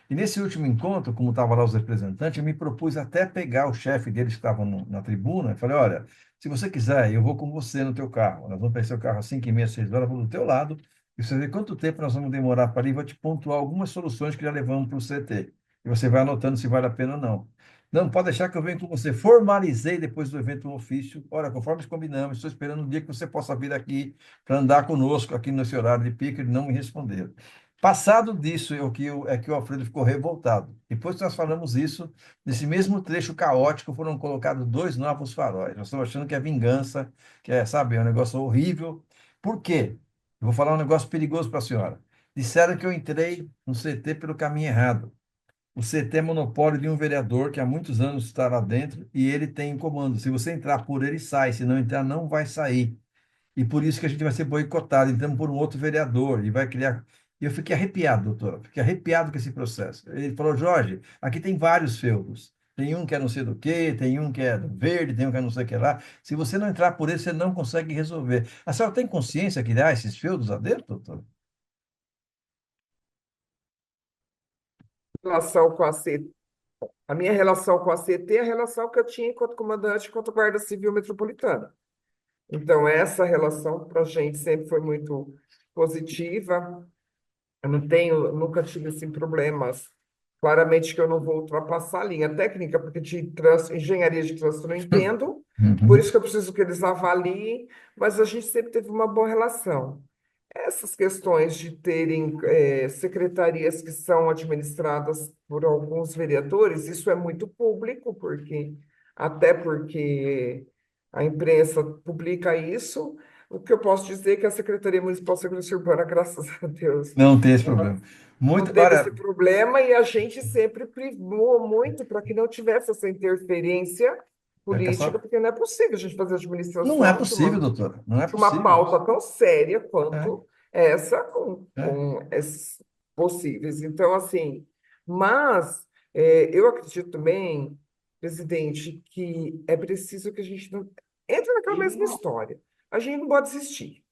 E nesse último encontro, como estavam lá os representantes, eu me propus até pegar o chefe deles que estava na tribuna e falei, olha, se você quiser, eu vou com você no teu carro. Nós vamos pegar seu carro às 5h30, 6 horas, vou do teu lado, e você vê quanto tempo nós vamos demorar para ir, vou te pontuar algumas soluções que já levamos para o CT. E você vai anotando se vale a pena ou não. Não, pode deixar que eu venho com você. Formalizei depois do evento um ofício. Olha, conforme combinamos, estou esperando um dia que você possa vir aqui para andar conosco aqui nesse horário de pico. Ele não me respondeu. Passado disso, é que o Alfredo ficou revoltado. Depois que nós falamos isso, nesse mesmo trecho caótico, foram colocados dois novos faróis. Nós estamos achando que é vingança, que é, sabe, é um negócio horrível. Por quê? Eu vou falar um negócio perigoso para a senhora. Disseram que eu entrei no CT pelo caminho errado. O CT é monopólio de um vereador que há muitos anos está lá dentro e ele tem comando. Se você entrar por ele, sai. Se não entrar, não vai sair. E por isso que a gente vai ser boicotado. Entramos por um outro vereador e vai criar. E eu fiquei arrepiado, doutor. Fiquei arrepiado com esse processo. Ele falou, Jorge, aqui tem vários feudos. Tem um que é não sei do quê, tem um que é do verde, tem um que é não sei o que lá. Se você não entrar por ele, você não consegue resolver. A senhora tem consciência que há esses feudos lá dentro, doutor? relação com a CT. A minha relação com a CT é a relação que eu tinha enquanto comandante, enquanto Guarda Civil Metropolitana. Então, essa relação para a gente sempre foi muito positiva. Eu não tenho, nunca tive assim, problemas. Claramente que eu não vou ultrapassar a linha técnica, porque engenharia de trânsito eu não entendo, por Uhum. isso que eu preciso que eles avaliem, mas a gente sempre teve uma boa relação. Essas questões de terem secretarias que são administradas por alguns vereadores, isso é muito público, até porque a imprensa publica isso. O que eu posso dizer é que a Secretaria Municipal de Segurança Urbana, graças a Deus, Não tem esse ela problema. não Muito, teve esse olha, problema e a gente sempre primou muito para que não tivesse essa interferência é que política, porque não é possível a gente fazer não é administração possível, doutora. Não é de uma possível. pauta tão séria É, quanto essa é. com esses possíveis. Então, assim, mas eu acredito também, presidente, que é preciso que a gente não entre naquela mesma história. A gente não pode desistir.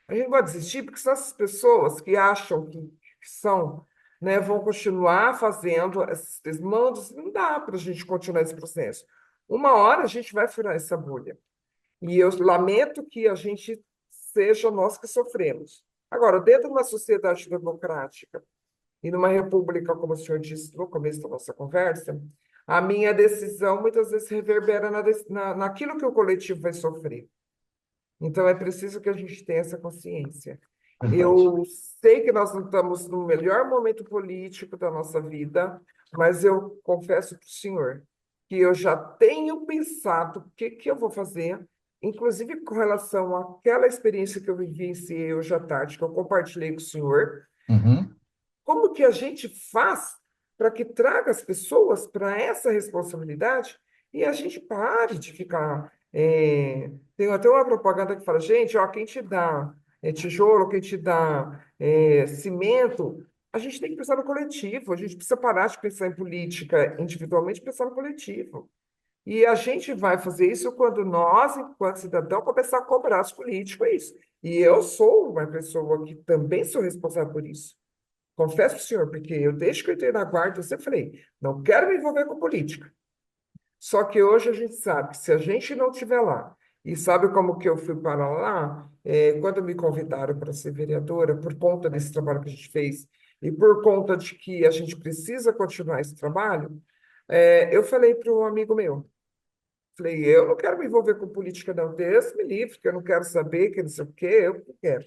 A gente não pode desistir porque são essas pessoas que acham que são, né, vão continuar fazendo esses desmandos. Não dá para a gente continuar esse processo. Uma hora a gente vai furar essa bolha. E eu lamento que a gente seja nós que sofremos. Agora, dentro de uma sociedade democrática e numa república, como o senhor disse no começo da nossa conversa, a minha decisão muitas vezes reverbera naquilo que o coletivo vai sofrer. Então, é preciso que a gente tenha essa consciência. Verdade. Eu sei que nós não estamos no melhor momento político da nossa vida, mas eu confesso para o senhor que eu já tenho pensado o que eu vou fazer, inclusive com relação àquela experiência que eu vivenciei hoje à tarde, que eu compartilhei com o senhor, Uhum. como que a gente faz para que traga as pessoas para essa responsabilidade e a gente pare de ficar. Tem até uma propaganda que fala, gente, ó, quem te dá tijolo, quem te dá cimento, a gente tem que pensar no coletivo, a gente precisa parar de pensar em política individualmente, pensar no coletivo. E a gente vai fazer isso quando nós, enquanto cidadão, começar a cobrar os políticos, é isso. E eu sou uma pessoa que também sou responsável por isso. Confesso para o senhor, porque eu, desde que eu entrei na guarda, eu sempre falei, não quero me envolver com política. Só que hoje a gente sabe que se a gente não estiver lá, e sabe como que eu fui para lá? Quando me convidaram para ser vereadora, por conta desse trabalho que a gente fez, e por conta de que a gente precisa continuar esse trabalho, eu falei para um amigo meu, falei, eu não quero me envolver com política, não. Deus me livre, que eu não quero saber, que não sei o quê, eu não quero.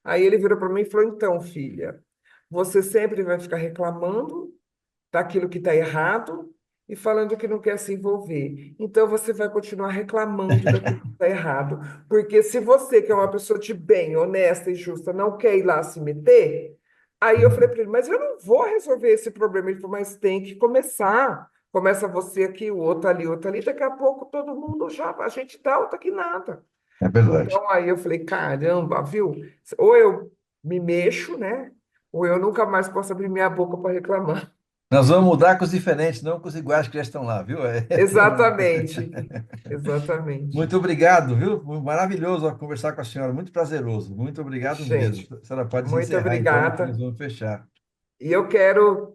Aí ele virou para mim e falou, então, filha, você sempre vai ficar reclamando daquilo que está errado e falando que não quer se envolver. Então, você vai continuar reclamando daquilo que está errado. Porque se você, que é uma pessoa de bem, honesta e justa, não quer ir lá se meter, aí eu falei para ele, mas eu não vou resolver esse problema. Ele falou, mas tem que começar. Começa você aqui, o outro ali, daqui a pouco todo mundo já, a gente dá outra que nada. É verdade. Então, aí eu falei, caramba, viu? Ou eu me mexo, né? Ou eu nunca mais posso abrir minha boca para reclamar. Nós vamos mudar com os diferentes, não com os iguais que já estão lá, viu? Exatamente, exatamente. Muito obrigado, viu? Foi maravilhoso conversar com a senhora, muito prazeroso. Muito obrigado mesmo. Gente, A senhora pode muito encerrar, então, que nós obrigada. vamos fechar. E eu quero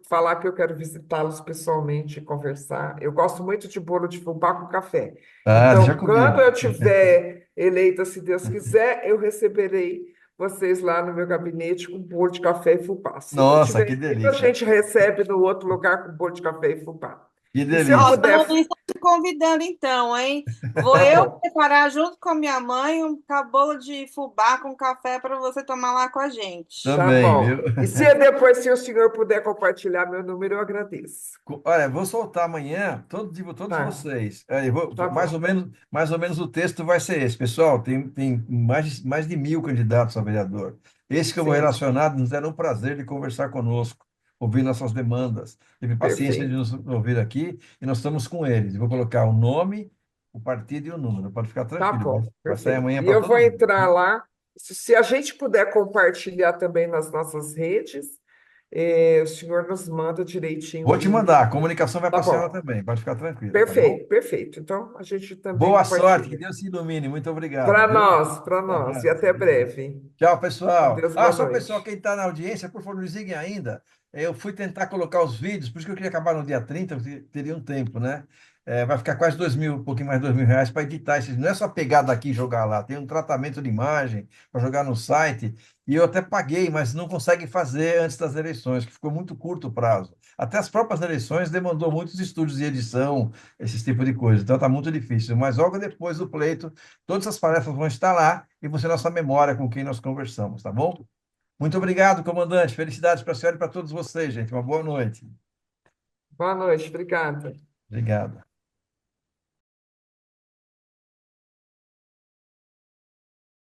falar que eu quero visitá-los pessoalmente, e conversar. Eu gosto muito de bolo de fubá com café. Ah, deixa Então, quando comigo. eu tiver eleita, se Deus quiser, eu receberei vocês lá no meu gabinete com bolo de café e fubá. Se não Nossa, tiver que eleito, a delícia. gente recebe no outro lugar com bolo de café e fubá. Que E se eu Ó, delícia. Dona puder, Luísa, estou te convidando então, hein? Vou tá eu bom. preparar junto com a minha mãe um cabolo de fubá com café para você tomar lá com a gente. Tá Também, bom. viu? E se depois, se o senhor puder compartilhar meu número, eu agradeço. Olha, vou soltar amanhã, todos Tá, vocês. tá bom. Mais ou menos o texto vai ser esse. Pessoal, tem mais de 1.000 candidatos a vereador. Esse que eu vou Sim, relacionar nos deram o prazer de conversar conosco, ouvir nossas demandas. Teve paciência de perfeito. nos ouvir aqui e nós estamos com eles. Vou colocar o nome, o partido e o número. Pode ficar Tá tranquilo. bom, Vai sair perfeito. amanhã E para eu vou todo mundo. entrar lá. Se a gente puder compartilhar também nas nossas redes, o senhor nos manda direitinho Vou o te número. mandar. A comunicação vai Tá para a senhora bom. também. Pode ficar tranquila, tá bom? Perfeito, perfeito. Então, a gente também Boa sorte, que compartilha. Deus te ilumine. Muito obrigado, viu? Para Um nós. E abraço, até obrigado. breve. Tchau, Com pessoal. Deus, Ah, boa só pessoal, noite. quem está na audiência, por favor, não desliguem ainda. Eu fui tentar colocar os vídeos, por isso que eu queria acabar no dia 30, porque teria um tempo, né? vai ficar quase 2.000, um pouquinho mais de R$ 2.000 para editar esses. Não é só pegar daqui e jogar lá, tem um tratamento de imagem para jogar no site. E eu até paguei, mas não consegue fazer antes das eleições, que ficou muito curto o prazo. Até as próprias eleições demandou muitos estudos de edição, esse tipo de coisa. Então está muito difícil. Mas logo depois do pleito, todas as tarefas vão estar lá e você nossa memória com quem nós conversamos, tá bom? Muito obrigado, comandante. Felicidades para a senhora e para todos vocês, gente. Uma boa noite. Boa noite, obrigada. Obrigado.